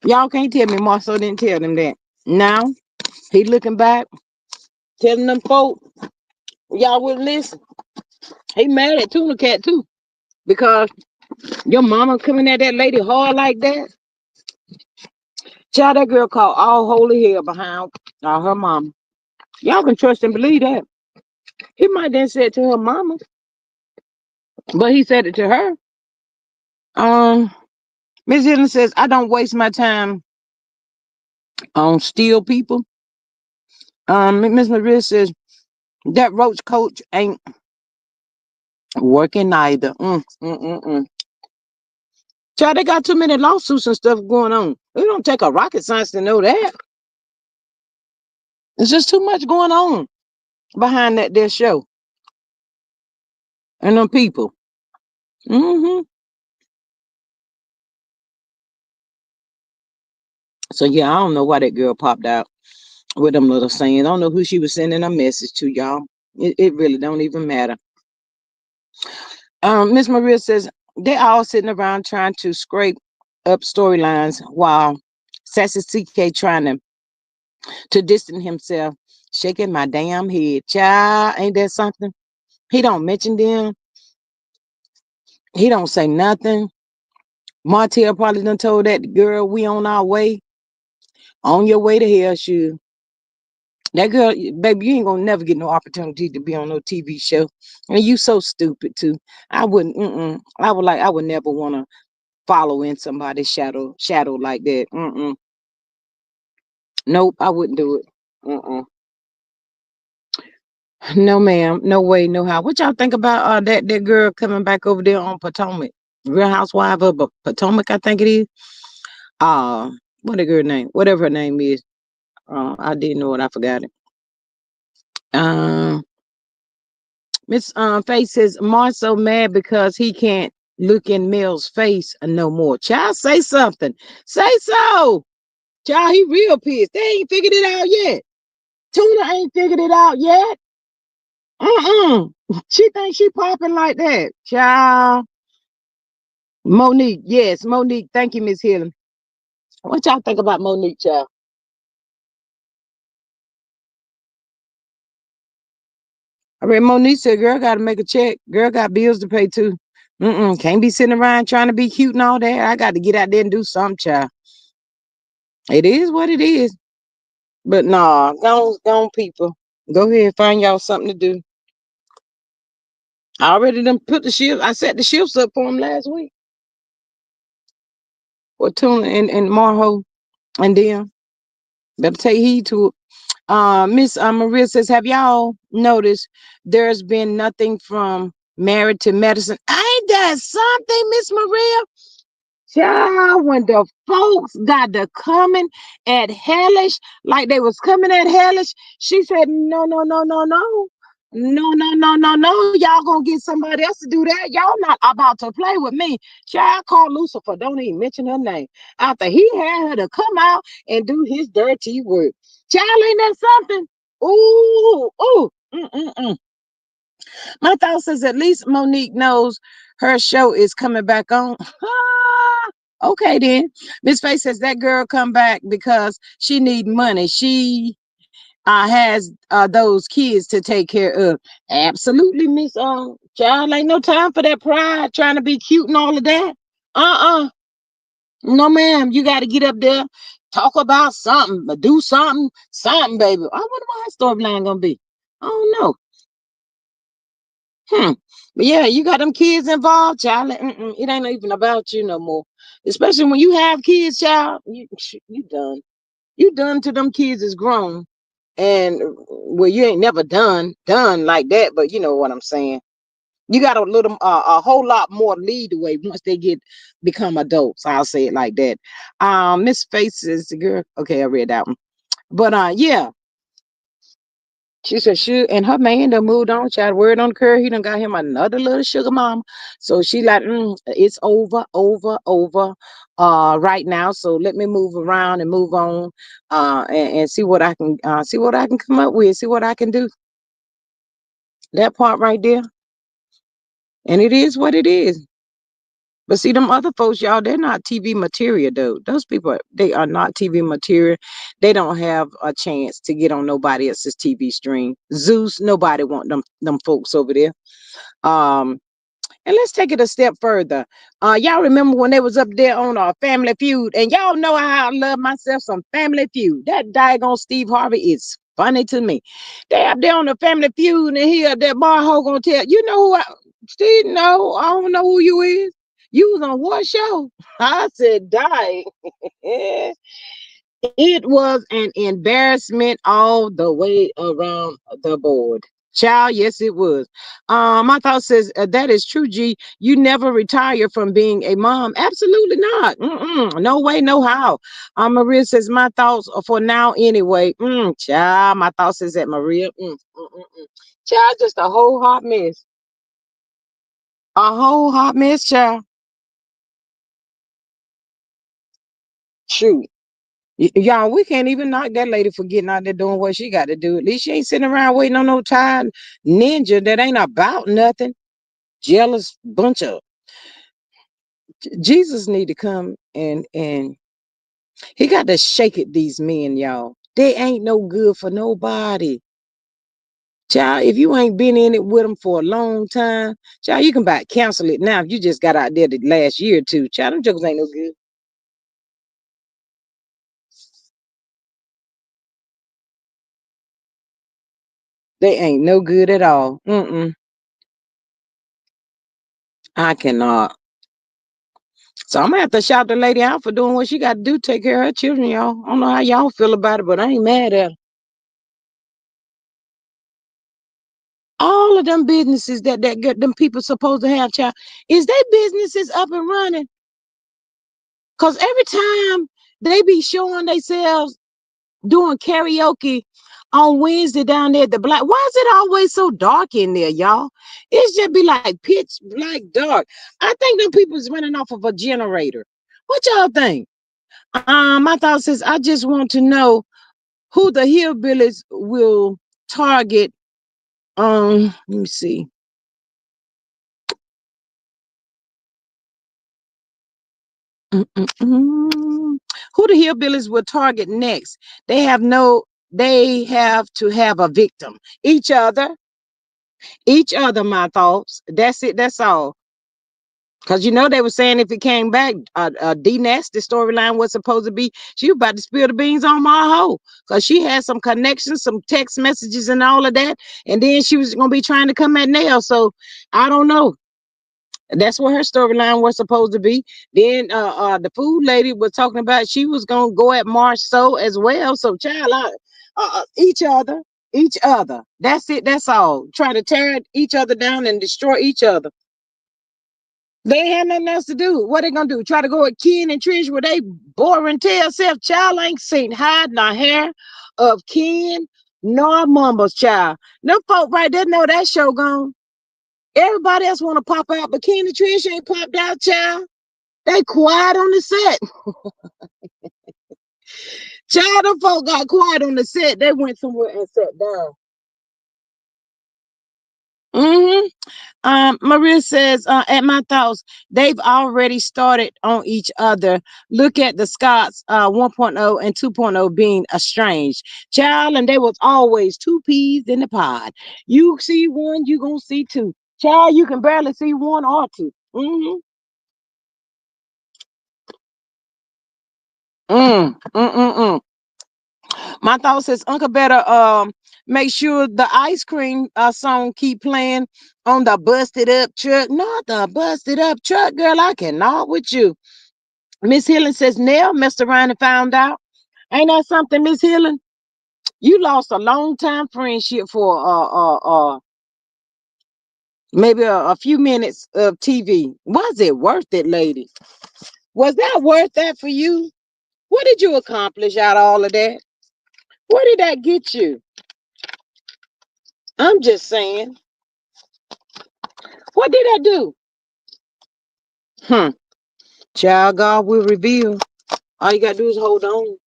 Y'all can't tell me Marceau didn't tell them that. Now, he looking back, telling them folk, y'all would listen. He mad at Tuna Cat too. Because your mama coming at that lady hard like that. Child, that girl called all holy hell behind her mama. Y'all can trust and believe that. He might then say it to her mama, but he said it to her. Um, Miss Helen says, I don't waste my time on steel people. Miss Maria says, that roach coach ain't working either. Child, they got too many lawsuits and stuff going on. It don't take a rocket science to know that. There's just too much going on behind that their show and them people. hmm So yeah, I don't know why that girl popped out with them little sayings. I don't know who she was sending a message to, y'all. It really don't even matter. Miss Maria says they all sitting around trying to scrape up storylines while Sassy CK trying to distance himself, shaking my damn head. Child, ain't that something? He don't mention them. He don't say nothing. Martell probably done told that girl we on our way, on your way to hell, shoe. That girl, baby, you ain't gonna never get no opportunity to be on no TV show. And you so stupid too. I wouldn't. I would never want to follow in somebody's shadow like that. Nope, I wouldn't do it. No, ma'am. No way, no how. What y'all think about that girl coming back over there on Potomac? Real Housewife of Potomac, I think it is. Uh, what a girl name? Whatever her name is. I didn't know it. I forgot it. Um, Miss Face says Mar's so mad because he can't look in Mel's face no more. Child, say something. Say so. Child, he real pissed. They ain't figured it out yet. Tuna ain't figured it out yet. She thinks she popping like that. Child. Monique, yes, Monique. Thank you, Miss Helen. What y'all think about Monique, child? I read Monique said, girl got to make a check. Girl got bills to pay too. Can't be sitting around trying to be cute and all that. I got to get out there and do something, child. It is what it is. But nah, go on, people. Go ahead, find y'all something to do. I already done put the shift. I set the shifts up for them last week. For Tuna and Marho and them. Better take heed to it. Miss Maria says, have y'all noticed there's been nothing from married to medicine? Ain't that something, Miss Maria? Child, when the folks got to coming at hellish, like they was coming at hellish, she said, no, no, no, no, no. No, no, no, no, no. Y'all gonna get somebody else to do that. Y'all not about to play with me. Child, call Lucifer. Don't even mention her name. After he had her to come out and do his dirty work. Child, ain't that something? Ooh, ooh. Mm-mm-mm. My thoughts is at least Monique knows her show is coming back on. Okay then. Miss Faye says that girl come back because she need money. She has those kids to take care of. Absolutely, Miss Child. Ain't no time for that pride trying to be cute and all of that. No, ma'am. You got to get up there, talk about something, do something, baby. I wonder what her storyline gonna be. I don't know. Hmm. But yeah, you got them kids involved, child. It ain't even about you no more. Especially when you have kids, child. You done. You done till them kids is grown. And well, you ain't never done like that. But you know what I'm saying. You got a whole lot more leadway once they become adults. I'll say it like that. Miss Faces, girl. Okay, I read that one. But yeah. She said she and her man done moved on. She had word on the curve. He done got him another little sugar mama. So she like, it's over, right now. So let me move around and move on, and see what I can come up with, see what I can do. That part right there. And it is what it is. But see, them other folks, y'all, they're not TV material, though. Those people, they are not TV material. They don't have a chance to get on nobody else's TV stream. Zeus, nobody want them folks over there. Um, and let's take it a step further. Y'all remember when they was up there on Family Feud, and y'all know how I love myself some Family Feud. That daggone Steve Harvey is funny to me. They up there on the Family Feud, and here that Barho gonna tell you know who Steve. No, I don't know who you is. You was on what show? I said, die. It was an embarrassment all the way around the board. Child, yes, it was. My thought says that is true, G. You never retire from being a mom. Absolutely not. No way, no how. Maria says my thoughts are for now anyway. Child, my thoughts is that Maria. Child, just a whole hot mess. A whole hot mess, child. Shoot. Y'all, we can't even knock that lady for getting out there doing what she got to do. At least she ain't sitting around waiting on no tired ninja that ain't about nothing. Jealous bunch of Jesus need to come and he got to shake it. These men, y'all, they ain't no good for nobody. Child, if you ain't been in it with them for a long time, child, you can cancel it now. If you just got out there the last year or two, child, them jokers ain't no good. They ain't no good at all. I cannot. So I'm gonna have to shout the lady out for doing what she got to do, take care of her children, y'all. I don't know how y'all feel about it, but I ain't mad at her. All of them businesses that get them people supposed to have child, is they businesses up and running? Cause every time they be showing themselves doing karaoke on Wednesday down there at the Black. Why is it always so dark in there, y'all? It's just be like pitch black dark. I think them people's running off of a generator. What y'all think? My thought says, I just want to know who the hillbillies will target. Let me see. Mm-mm-mm. Who the hillbillies will target next? They have no. They have to have a victim. Each other. Each other. My thoughts. That's it. That's all. Cause you know they were saying if it came back, D Nasty storyline was supposed to be she was about to spill the beans on my hoe, cause she had some connections, some text messages, and all of that, and then she was gonna be trying to come at Nail. So I don't know. That's what her storyline was supposed to be. Then the food lady was talking about she was gonna go at Marceau as well. So child, each other, each other. That's it. That's all. Try to tear each other down and destroy each other. They ain't had nothing else to do. What they gonna do? Try to go at Ken and Trish where they boring tail self. Child ain't seen hide nor hair of Ken nor Mumbles child. Them folk right there know that show gone. Everybody else want to pop out, but Ken and Trish ain't popped out, child. They quiet on the set. Child, them folk got quiet on the set. They went somewhere and sat down. Mm-hmm. Maria says, at my thoughts, they've already started on each other. Look at the Scots 1.0 and 2.0 being estranged. Child, and they was always two peas in the pod. You see one, you gonna see two. Child, you can barely see one or two. Mm-hmm. Mm. My thought says Uncle better make sure the ice cream song keep playing on the busted up truck. Not the busted up truck, girl. I cannot with you. Miss Hillen says Nell messed around and found out. Ain't that something, Miss Hillen? You lost a long time friendship for maybe a few minutes of TV. Was it worth it, lady? Was that worth that for you? What did you accomplish out of all of that? What did that get you? I'm just saying. What did I do? Hmm. Child, God will reveal. All you gotta do is hold on.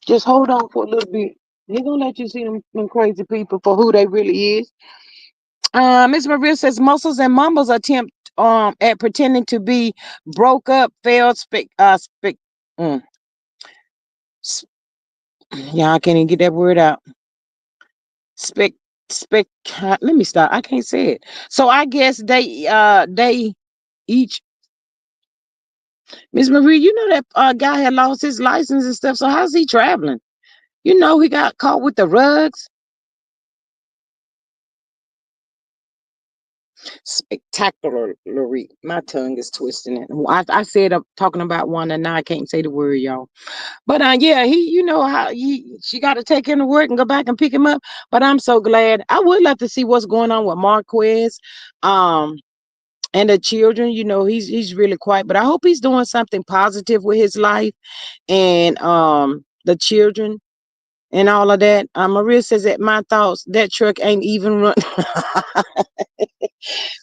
Just hold on for a little bit. He gonna let you see them crazy people for who they really is. Miss Maria says muscles and mumbles attempt at pretending to be broke up failed mm, s- yeah, I can't even get that word out. Spec spec let me stop. I can't say it. So I guess they each Miss Marie, you know that guy had lost his license and stuff. So how's he traveling? You know he got caught with the rugs. Spectacularly. My tongue is twisting it. I said I'm talking about one and now I can't say the word, y'all. But yeah, you know how she got to take him to work and go back and pick him up. But I'm so glad. I would love to see what's going on with Marquez, um, and the children. You know, he's really quiet, but I hope he's doing something positive with his life and the children and all of that. Maria says that my thoughts that truck ain't even run.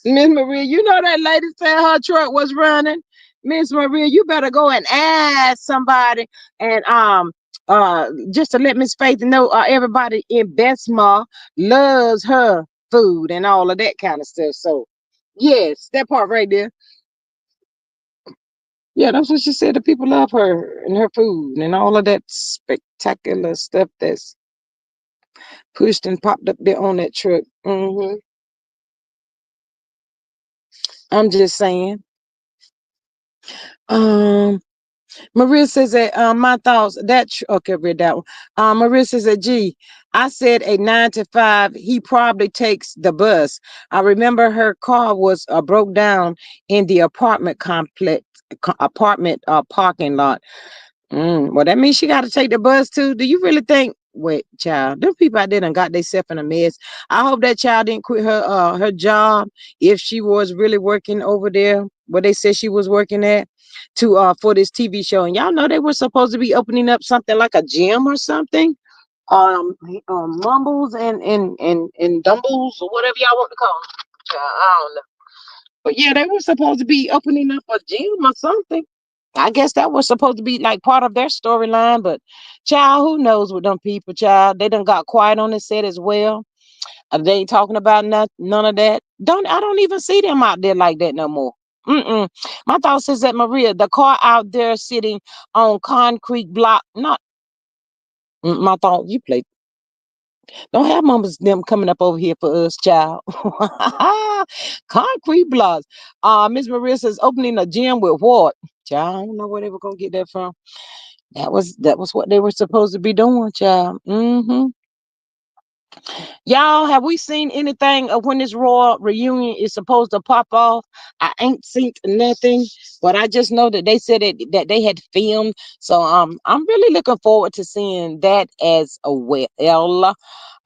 Miss Maria, you know that lady said her truck was running. Miss Maria, you better go and ask somebody and just to let Miss Faith know everybody in Bessemer loves her food and all of that kind of stuff. So yes, that part right there. Yeah, that's what she said. The people love her and her food and all of that spectacular stuff that's pushed and popped up there on that truck. I'm just saying. Um, Maria says that my thoughts okay, read that one. Maria says that I said a 9 to 5. He probably takes the bus. I remember her car was broke down in the apartment complex, apartment parking lot. Well, that means she got to take the bus too. Do you really think? Wait, child, them people out there done got themselves in a mess. I hope that child didn't quit her job if she was really working over there where they said she was working at to for this TV show. And y'all know they were supposed to be opening up something like a gym or something. Mumbles and Dumbles or whatever y'all want to call them. Child, I don't know. But yeah, they were supposed to be opening up a gym or something. I guess that was supposed to be like part of their storyline, but child, who knows with them people, child? They done got quiet on the set as well. They ain't talking about none of that. I don't even see them out there like that no more. Mm-mm. My thoughts is that Maria, the car out there sitting on concrete block, not my thought. You play. Don't have mamas them coming up over here for us, child. Concrete blocks. Miss Maria says opening a gym with what? Child, I don't know where they were gonna get that from. That was what they were supposed to be doing, child. Y'all, have we seen anything of when this Royal reunion is supposed to pop off? I ain't seen nothing, but I just know that they said that they had filmed. So I'm really looking forward to seeing that as well.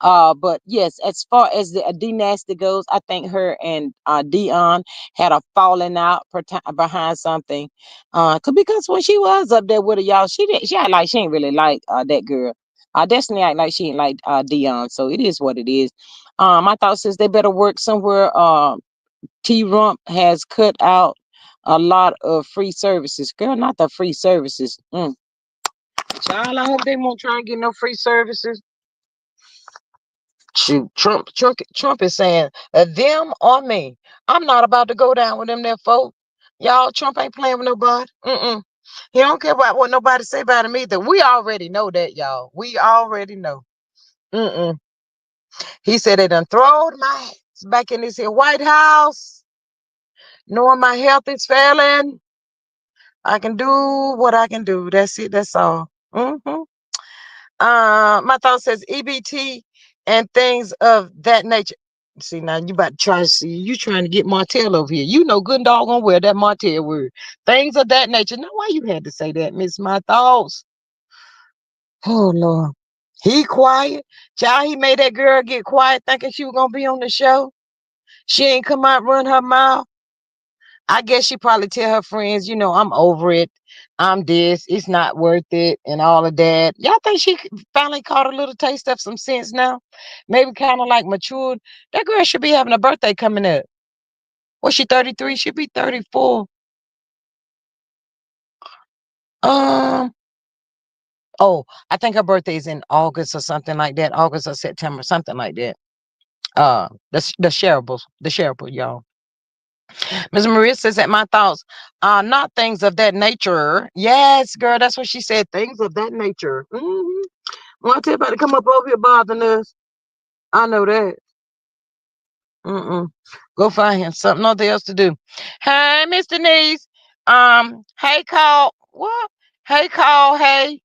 But yes, as far as the D-Nasty goes, I think her and Dion had a falling out behind something. Because when she was up there with her, y'all, she act like she ain't really like that girl. Destiny act like she ain't like Dion, so it is what it is. I thought since they better work somewhere, T Rump has cut out a lot of free services. Girl, not the free services. Child, I hope they won't try and get no free services. Shoot, Trump is saying them or me. I'm not about to go down with them there folk. Y'all, Trump ain't playing with nobody. He don't care about what nobody say about him either. We already know that, y'all. We already know. Mm-mm. He said they done throwed my ass back in this here White House, knowing my health is failing. I can do what I can do. That's it. That's all. My thought says EBT and things of that nature. See, now you about to try to see you trying to get Martell over here. You know good doggone well that Martell word. Things of that nature. Now why you had to say that, Miss My Thoughts? Oh Lord. He quiet. Child, he made that girl get quiet thinking she was gonna be on the show. She ain't come out run her mouth. I guess she probably tell her friends, I'm over it. I'm this. It's not worth it, and all of that. Y'all think she finally caught a little taste of some sense now? Maybe kind of like matured. That girl should be having a birthday coming up. Was she 33? She'd be 34. Um. Oh, I think her birthday is in August or something like that. August or September, something like that. The shareable, y'all. Ms. Maria says that my thoughts are not things of that nature. Yes, girl, that's what she said. Things of that nature. Want everybody to come up over here bothering us? I know that. Go find him something else to do. Hey, Miss Denise. Hey, call. What? Hey, call. Hey.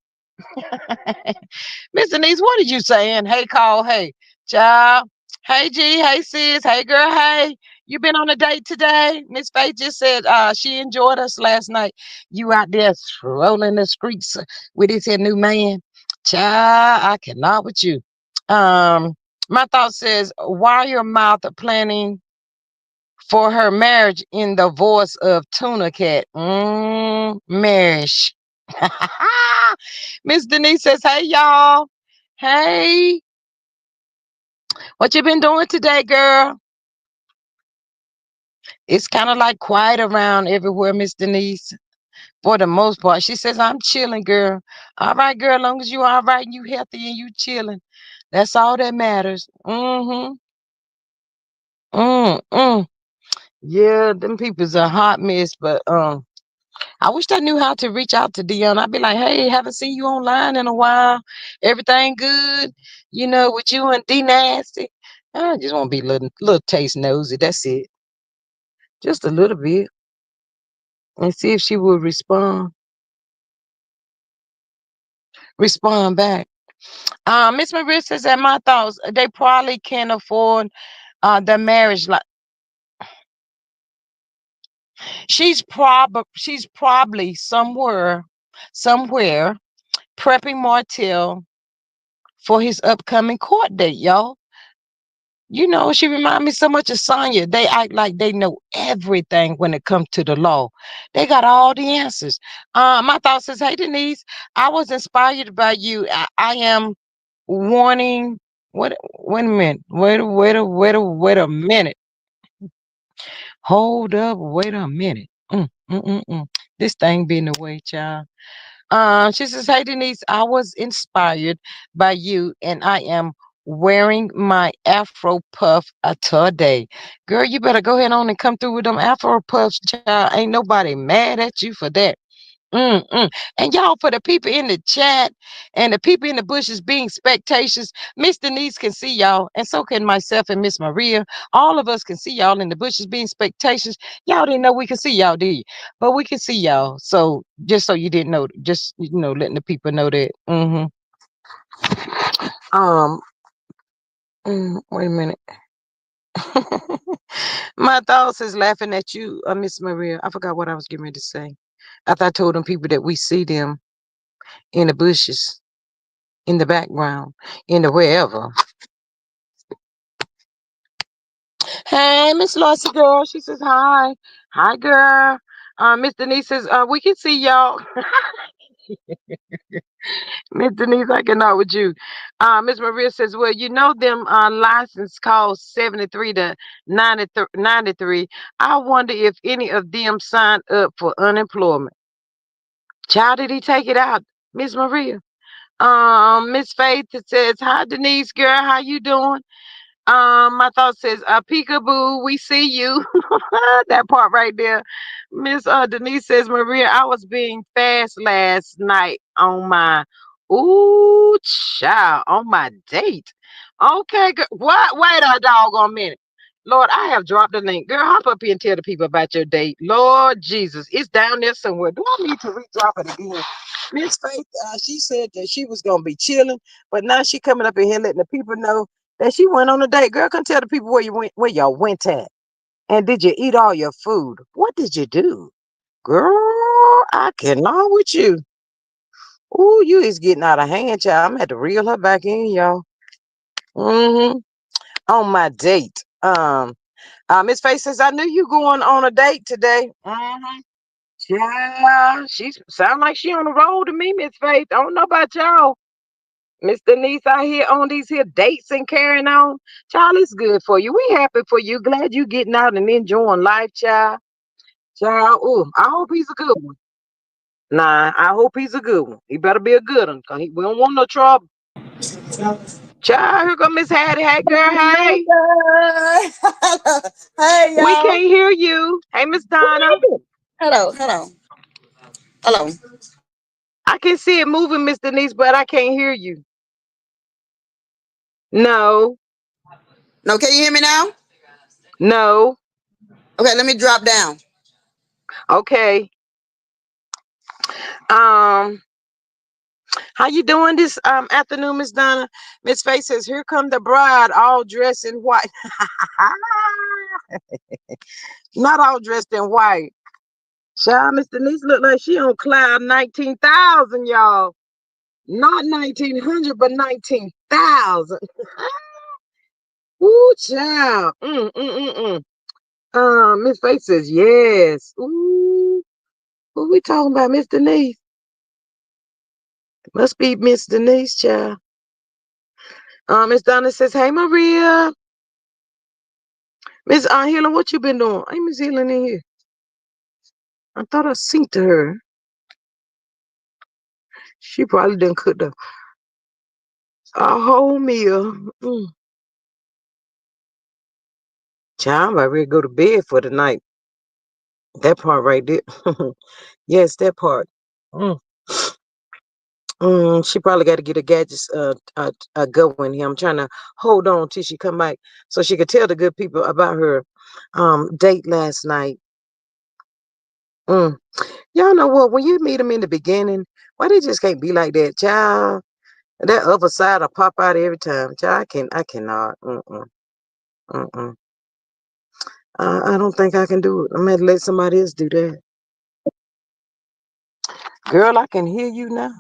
Miss Denise, what are you saying? Hey, call, hey, child. Hey, G. Hey, sis. Hey, girl. Hey, you been on a date today? Miss Faith just said she enjoyed us last night. You out there strolling the streets with this here new man. Child, I cannot with you. My thought says, why your mouth planning for her marriage in the voice of Tuna Cat? Marriage. Miss Denise says, hey, y'all. Hey, what you been doing today, girl? It's kind of like quiet around everywhere, Miss Denise. For the most part, she says, I'm chilling, girl. All right, girl, as long as you all right and you healthy and you chilling. That's all that matters. Mm. Yeah, them people's a hot mess, but I wish I knew how to reach out to Dion. I'd be like, hey, haven't seen you online in a while. Everything good? With you and D Nasty. I just want to be a little taste nosy. That's it. Just a little bit. And see if she would respond back. Miss Maria says that my thoughts, they probably can't afford the marriage. Like she's probably somewhere prepping Martell for his upcoming court date, y'all. She remind me so much of Sonya. They act like they know everything when it comes to the law. They got all the answers. My thought says, hey Denise, I was inspired by you. I am warning. What? Wait a minute. Wait a minute. Hold up. Wait a minute. This thing being away, child. She says, "Hey Denise, I was inspired by you, and I am wearing my Afro puff today. Girl, you better go ahead on and come through with them Afro puffs, child. Ain't nobody mad at you for that." Mm-mm. And y'all, for the people in the chat and the people in the bushes being spectators, Miss Denise can see y'all, and so can myself and Miss Maria. All of us can see y'all in the bushes being spectators. Y'all didn't know we could see y'all, did you? But we can see y'all. So just so you didn't know, just letting the people know that. Um. Wait a minute. My thoughts is laughing at you, Miss Maria. I forgot what I was getting ready to say. After I told them people that we see them in the bushes, in the background, in the wherever. Hey, Miss Lossy girl. She says hi. Hi, girl. Miss Denise says, we can see y'all. Miss Denise, I cannot with you. Miss Maria says, well, you know them license calls 73 to 93. I wonder if any of them signed up for unemployment. Child, did he take it out? Miss Maria. Miss Faith says, hi Denise, girl, how you doing? My thought says, peekaboo, we see you. That part right there. Miss Denise says, Maria, I was being fast last night on my ooh child on my date. Okay, what? Wait a doggone minute. Lord, I have dropped the link. Girl, hop up here and tell the people about your date. Lord Jesus, it's down there somewhere. Do I need to re-drop it again? Miss Faith, she said that she was gonna be chilling, but now she coming up in here letting the people know that she went on a date. Girl, come tell the people where you went, where y'all went at. And did you eat all your food? What did you do? Girl, I cannot with you. Ooh, you is getting out of hand, child. I'm gonna have to reel her back in, y'all. Mm-hmm. On my date. Miss Faith says, I knew you going on a date today. Mm-hmm. Yeah, she sound like she on the road to me, Miss Faith. I don't know about y'all. Miss Denise out here on these here dates and carrying on. Child, it's good for you. We happy for you. Glad you getting out and enjoying life, child. Child, ooh, I hope he's a good one. Nah, I hope he's a good one. He better be a good one, cause we don't want no trouble. Child, here come Miss Hattie. Hey, girl, hey. Hey, We y'all. can't hear you. Hey, Miss What Donna. happened? Hello, hello, hello. I can see it moving, Miss Denise, but I can't hear you. No, No, can you hear me now? no. Okay, let me drop down. Okay. Um, how you doing this afternoon, Miss Donna? Miss Faith says, here come the bride, all dressed in white. Not all dressed in white. Child, Miss Denise look like she on cloud 19,000, y'all. Not 1,900, but 19,000. Ooh, child. Miss Faith says, yes. Ooh, who we talking about, Miss Denise? Must be Miss Denise, child. Miss Donna says, hey, Maria. Miss Helen, what you been doing? Ain't Miss Helen in here? I thought I seen to her. She probably done cooked a whole meal. Child, I'm about ready to go to bed for the night. That part right there. Yes, that part. Mm. She probably got to get her gadgets going here. I'm trying to hold on till she come back so she could tell the good people about her date last night. Mm. Y'all know what? When you meet them in the beginning, why they just can't be like that, child? That other side will pop out every time. Child, I cannot. Mm-mm. I don't think I can do it. I'm gonna let somebody else do that. Girl, I can hear you now.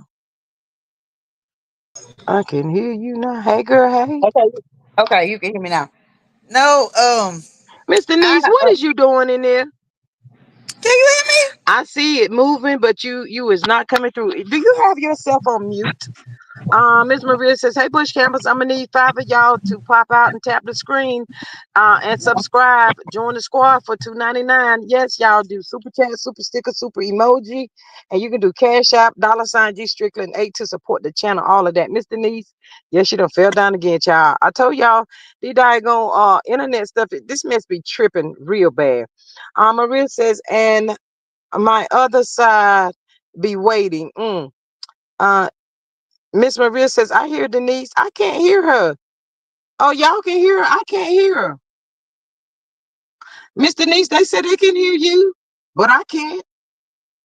I can hear you now. Hey, girl, hey. Okay, okay, you can hear me now. No, Miss I Denise, what is you doing in there? can you hear me? I see it moving, but you is not coming through. Do you have yourself on mute? Miss Maria says, "Hey, Bush Campers, I'm gonna need 5 of y'all to pop out and tap the screen, and subscribe. Join the squad for $2.99. Yes, y'all do super chat, super sticker, super emoji, and you can do Cash App, $ G Strickland 8 to support the channel. All of that, Miss Denise. Yes, she done fell down again, child. I told y'all the daggone internet stuff. This must be tripping real bad." Maria says, "And my other side be waiting." Uh, Miss Maria says, "I hear Denise. I can't hear her." Oh, y'all can hear her. I can't hear her. Miss Denise, they said they can hear you, but I can't.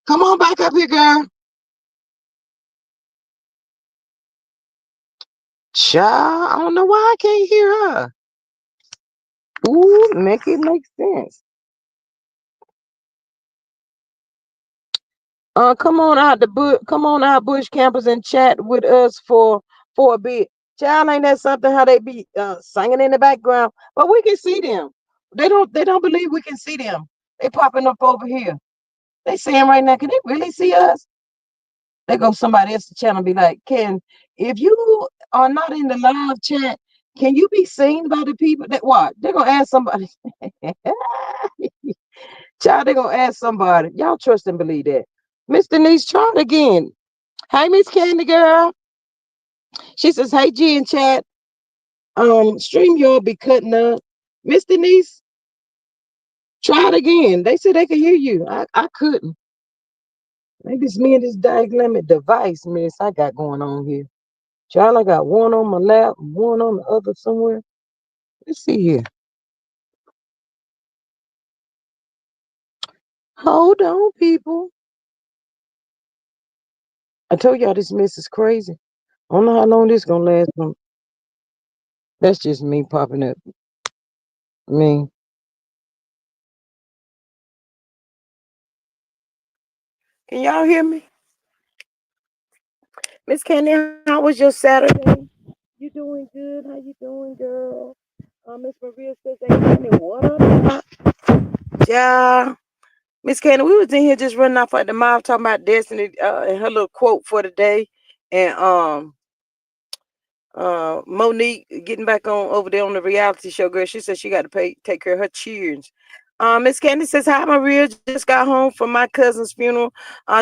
Come on back up here, girl. Child, I don't know why I can't hear her. Ooh, make it make sense. Come on out the bush. Come on out, bush campers, and chat with us for a bit. Child, ain't that something? How they be singing in the background, but we can see them. They don't believe we can see them. They popping up over here. They saying right now, can they really see us? They go somebody else's channel and be like, "Can if you are not in the live chat, can you be seen by the people that what?" They're gonna ask somebody. Child, they're gonna ask somebody. Y'all trust and believe that. Miss Denise, try it again. Hey, Miss Candy Girl. She says, "Hey G in chat. Stream y'all be cutting up." Miss Denise, try it again. They said they could hear you. I couldn't. Maybe it's me and this diagrammatic device, miss, I got going on here. Child, I got one on my lap, one on the other somewhere. Let's see here. Hold on, people. I told y'all this mess is crazy. I don't know how long this gonna last. That's just me popping up. Me. Can y'all hear me? Miss Candy, how was your Saturday? You doing good? How you doing, girl? Miss Maria says, "Hey, Candy, what up?" Yeah. Miss Candy, we was in here just running off at the mouth talking about Destiny and her little quote for the day. And Monique getting back on over there on the reality show, girl. She said she got to take care of her children. Miss Candy says, "Hi, Maria. Just got home from my cousin's funeral.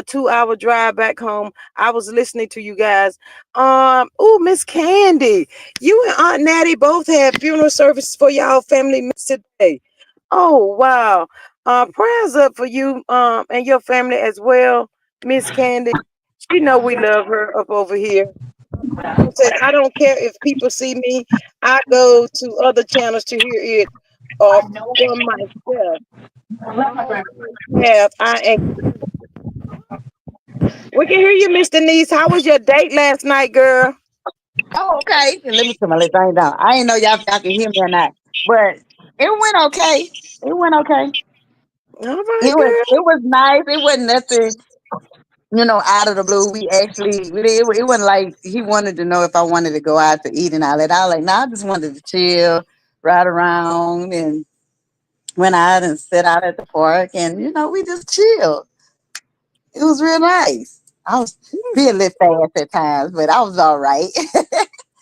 2 hour drive back home. I was listening to you guys. Oh, Miss Candy, you and Aunt Natty both had funeral services for y'all family members today. Oh, wow. Prayers up for you and your family as well, Miss Candy. She know we love her up over here. Says, I don't care if people see me. I go to other channels to hear it from myself. Have I We can hear you, Miss Denise. How was your date last night, girl? Oh, okay. Let me put my little thing down. I didn't know y'all can hear me or not, but it went okay. It went okay. All right, girl. It was nice. It wasn't nothing, out of the blue. We actually it wasn't like he wanted to know if I wanted to go out to eat and all that. I was like, nah, I just wanted to chill, ride around, and went out and sit out at the park, and we just chilled. It was real nice. I was being a little fast at times, but I was all right.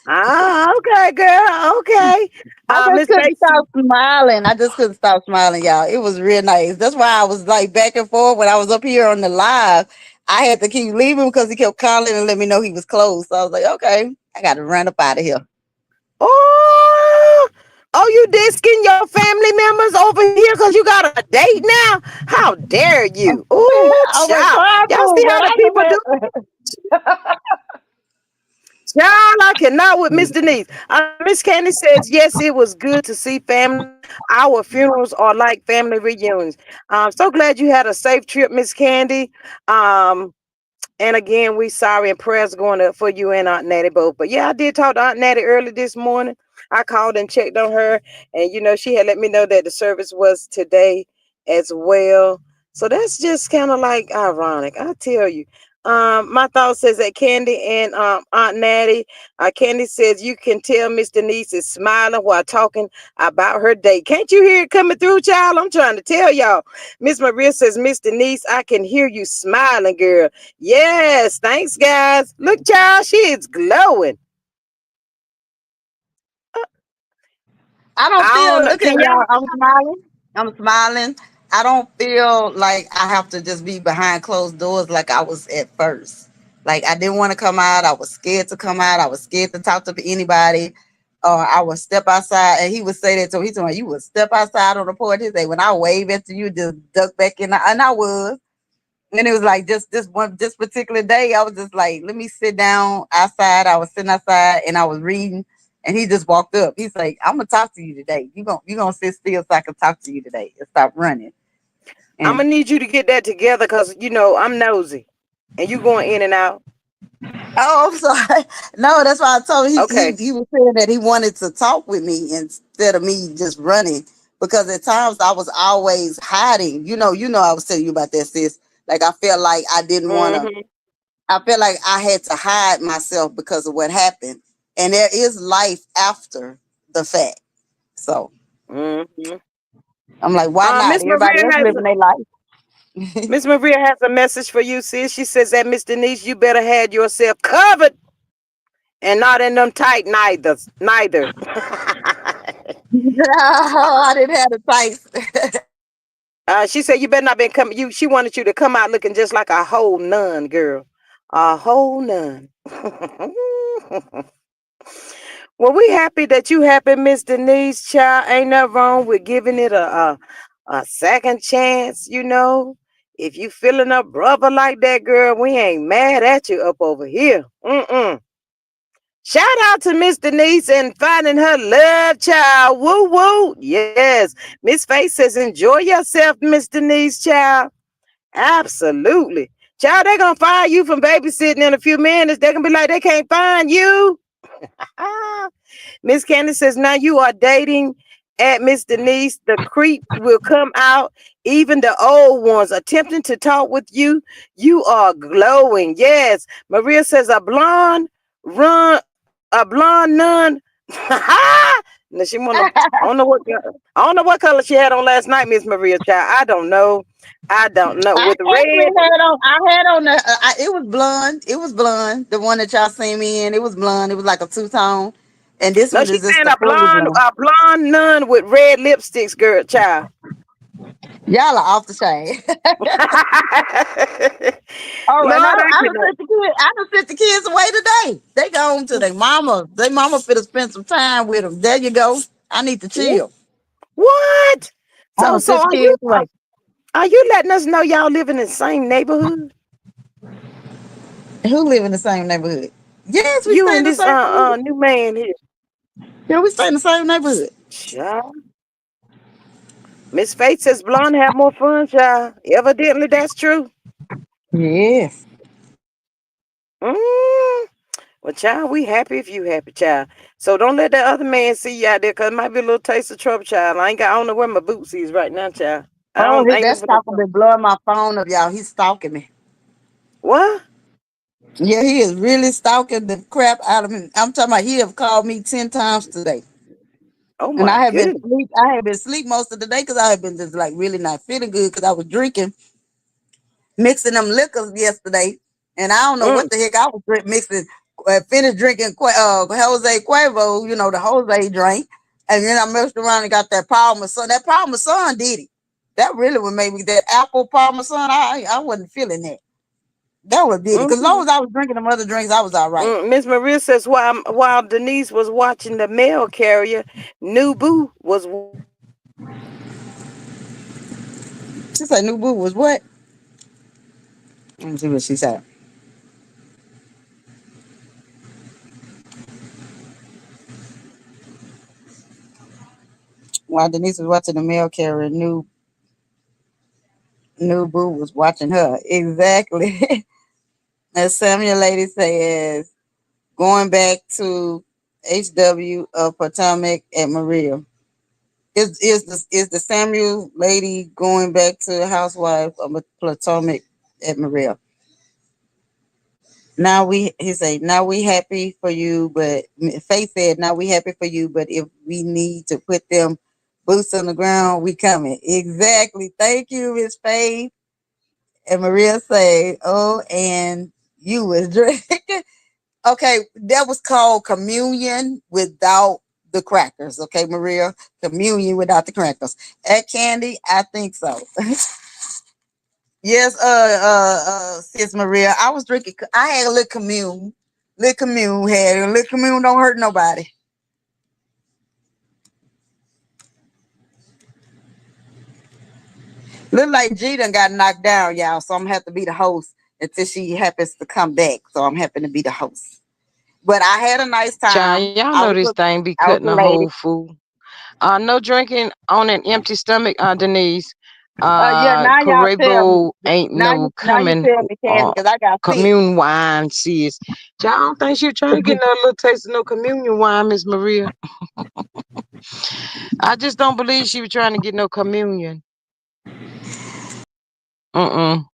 Okay, girl. Okay. I just Miss couldn't Stacy. stop smiling. I just couldn't stop smiling, y'all. It was real nice. That's why I was like back and forth when I was up here on the live. I had to keep leaving because he kept calling and let me know he was closed. So I was like, okay, I got to run up out of here. Oh, you disking your family members over here because you got a date now? How dare you? Oh, I was child. trying Y'all to, see how but the I people do? Child, I cannot with Miss couldn't. Denise. Miss Candy says, yes, it was good to see family. Our funerals are like family reunions. I'm so glad you had a safe trip, Miss Candy. Um, And again, we sorry and prayers going up for you and Aunt Natty both. But yeah, I did talk to Aunt Natty early this morning. I called and checked on her, and she had let me know that the service was today as well. So that's just kind of like ironic. I tell you. My thought says that Candy and Aunt Natty. Candy says you can tell Miss Denise is smiling while talking about her date. Can't you hear it coming through, child? I'm trying to tell y'all. Miss Maria says, Miss Denise, I can hear you smiling, girl. Yes, thanks, guys. Look, child, she is glowing. I don't I feel. don't know. Look at Can y'all. y'all? I'm smiling. I'm smiling. I don't feel like I have to just be behind closed doors like I was at first. Like I didn't want to come out. I was scared to come out. I was scared to talk to anybody. I would step outside, and he would say that to me. He told me, "You would step outside on the porch." He said, "When I wave at you, just duck back in." And I was. And it was like just this particular day, I was just like, let me sit down outside. I was sitting outside and I was reading, and he just walked up. He's like, I'm gonna talk to you today. You gonna sit still so I can talk to you today and stop running. I'm And gonna need you to get that together because I'm nosy, and you going in and out. oh, I'm sorry. No, that's why I told him Okay. he was saying that he wanted to talk with me instead of me just running. Because at times I was always hiding. I was telling you about that, sis. Like I felt like I didn't want to. Mm-hmm. I feel like I had to hide myself because of what happened. And there is life after the fact. So Mm-hmm. I'm like, why not? Miss Everybody Maria else has living their life. Miss Maria has a message for you, sis. She says that Miss Denise, you better have yourself covered and not in them tight neither. No, I didn't have the tights. She said you better not been coming. She wanted you to come out looking just like a whole nun, girl. A whole nun. Well, we happy that you happy, Miss Denise, child. Ain't nothing wrong with giving it a second chance. If you feeling a brother like that, girl, we ain't mad at you up over here. Mm-mm. Shout out to Miss Denise and finding her love child. Woo woo. Yes. Miss Faith says, enjoy yourself, Miss Denise, child. Absolutely. Child, they gonna fire you from babysitting in a few minutes. They gonna be like, they can't find you. Miss Candace says, now you are dating at Miss Denise. The creep will come out. Even the old ones attempting to talk with you. You are glowing. Yes. Maria says, a blonde nun. Now she wanna I don't know I don't know what color she had on last night, Miss Maria child. I don't know. I don't know. I With actually red. had on. I had on the. It was blonde. It was blonde. The one that y'all seen me in. It was blonde. It was like a two tone, and this No, one she's is just saying a fully blonde. a blonde nun with red lipsticks, girl, child. Y'all are off the chain. Oh, and Lord, I I done cannot. sent the kids. I done sent the kids away today. They gone to their mama. Their mama finna spend some time with them. There you go. I need to chill. What? I So, done so sent the kids away. are you letting us know y'all live in the same neighborhood? Who live in the same neighborhood? Yes, we You stay and in the this same neighborhood. new man here. Yeah, we stay in the same neighborhood. Child. Miss Faith says blonde have more fun, child. Evidently that's true. Yes. Mm. Well, child, we happy if you happy, child. So don't let that other man see you out there, cause it might be a little taste of trouble, child. I don't know where my boots is right now, child. I Oh, don't I ain't that looking for no stalker trouble. been blowing my phone up, y'all. He's stalking me. What? Yeah, he is really stalking the crap out of me. I'm talking about he have called me 10 times today. Oh And my goodness. I have been asleep most of the day because I have been just like really not feeling good because I was drinking, mixing them liquors yesterday. And I don't know Mm. what the heck I was mixing. Finished drinking Jose Cuervo, the Jose drink. And then I messed around and got that Parmesan. That Parmesan did it. That really would make me that apple Parmesan. I wasn't feeling that. That would did it. Because as long Mm. as I was drinking them other drinks, I was all right. Miss Maria says while Denise was watching the mail carrier, New Boo was watching the mail carrier. She said new boo was what? Let me see what she said. While Denise was watching the mail carrier, new boo was watching her. Exactly. As Samuel lady says, going back to HW of Potomac at Maria. Is the Samuel lady going back to the housewife of Potomac at Maria? Now he say, now we happy for you, but Faith said, now we happy for you, but if we need to put them boots on the ground, we coming. Exactly. Thank you, Miss Faith. And Maria say, oh, and you was drinking. Okay, that was called communion without the crackers. Okay, Maria, communion without the crackers. At Candy, I think so. Yes, sis Maria, I was drinking. I had a little commune. Little commune had a little commune. Don't hurt nobody. Look like G done got knocked down, y'all. So I'm gonna have to be the host until she happens to come back. So I'm happy to be the host. But I had a nice Child, time. y'all know this thing be I was cutting a a lady. whole fool. No drinking on an empty stomach, Denise. Yeah. Now y'all tell me. Carabo ain't no Now you coming. tell me, Candy, Uh, because I got sick. Commune wine, sis. Child, I don't think she trying to get no little taste of no communion wine, Miss Maria. I just don't believe she was trying to get no communion. Mm-mm.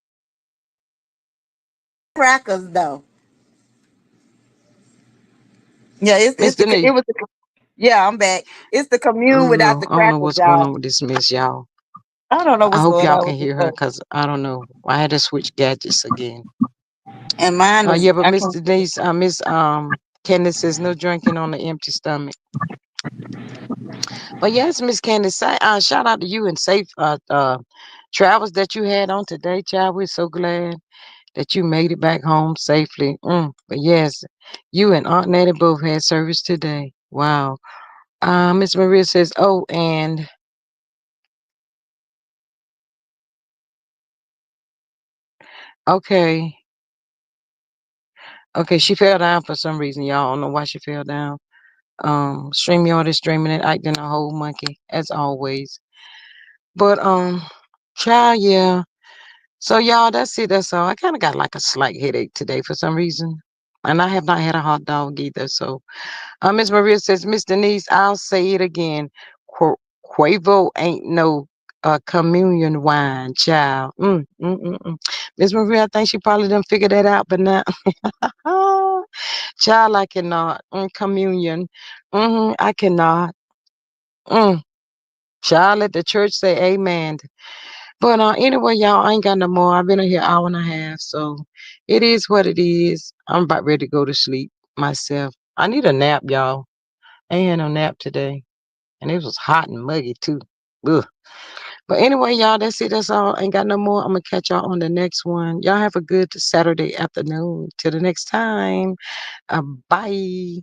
Crackers though. Yeah, Miss Denise. it was the, yeah. I'm back. It's the commune without the I don't know crackers, what's going y'all. on with this miss, y'all. I don't know I what's hope going y'all on can with this hear her phone. because I don't know. I had to switch gadgets again. And mine is Yeah, but I Miss can. Denise, Miss Candace says no drinking on the empty stomach. But yes, Miss Candace, shout out to you and safe travels that you had on today, child. We're so glad that you made it back home safely. But yes, you and Aunt Nettie both had service today. Wow. Miss Maria says, oh, and okay. Okay, she fell down for some reason, y'all. I don't know why she fell down. StreamYard is streaming it, acting a whole monkey, as always. But child, yeah. So y'all, that's it. That's all. I kind of got like a slight headache today for some reason, and I have not had a hot dog either. So, Miss Maria says, Miss Denise, I'll say it again. Quavo ain't no communion wine, child. Miss Maria, I think she probably done figured that out, but now, child, I cannot. Communion, I cannot. Mm. Child, let the church say amen. But anyway, y'all, I ain't got no more. I've been in here hour and a half, so it is what it is. I'm about ready to go to sleep myself. I need a nap, y'all. I ain't had no nap today, and it was hot and muggy too. Ugh. But anyway, y'all, that's it. That's all. Ain't got no more. I'm gonna catch y'all on the next one. Y'all have a good Saturday afternoon. Till the next time. Bye.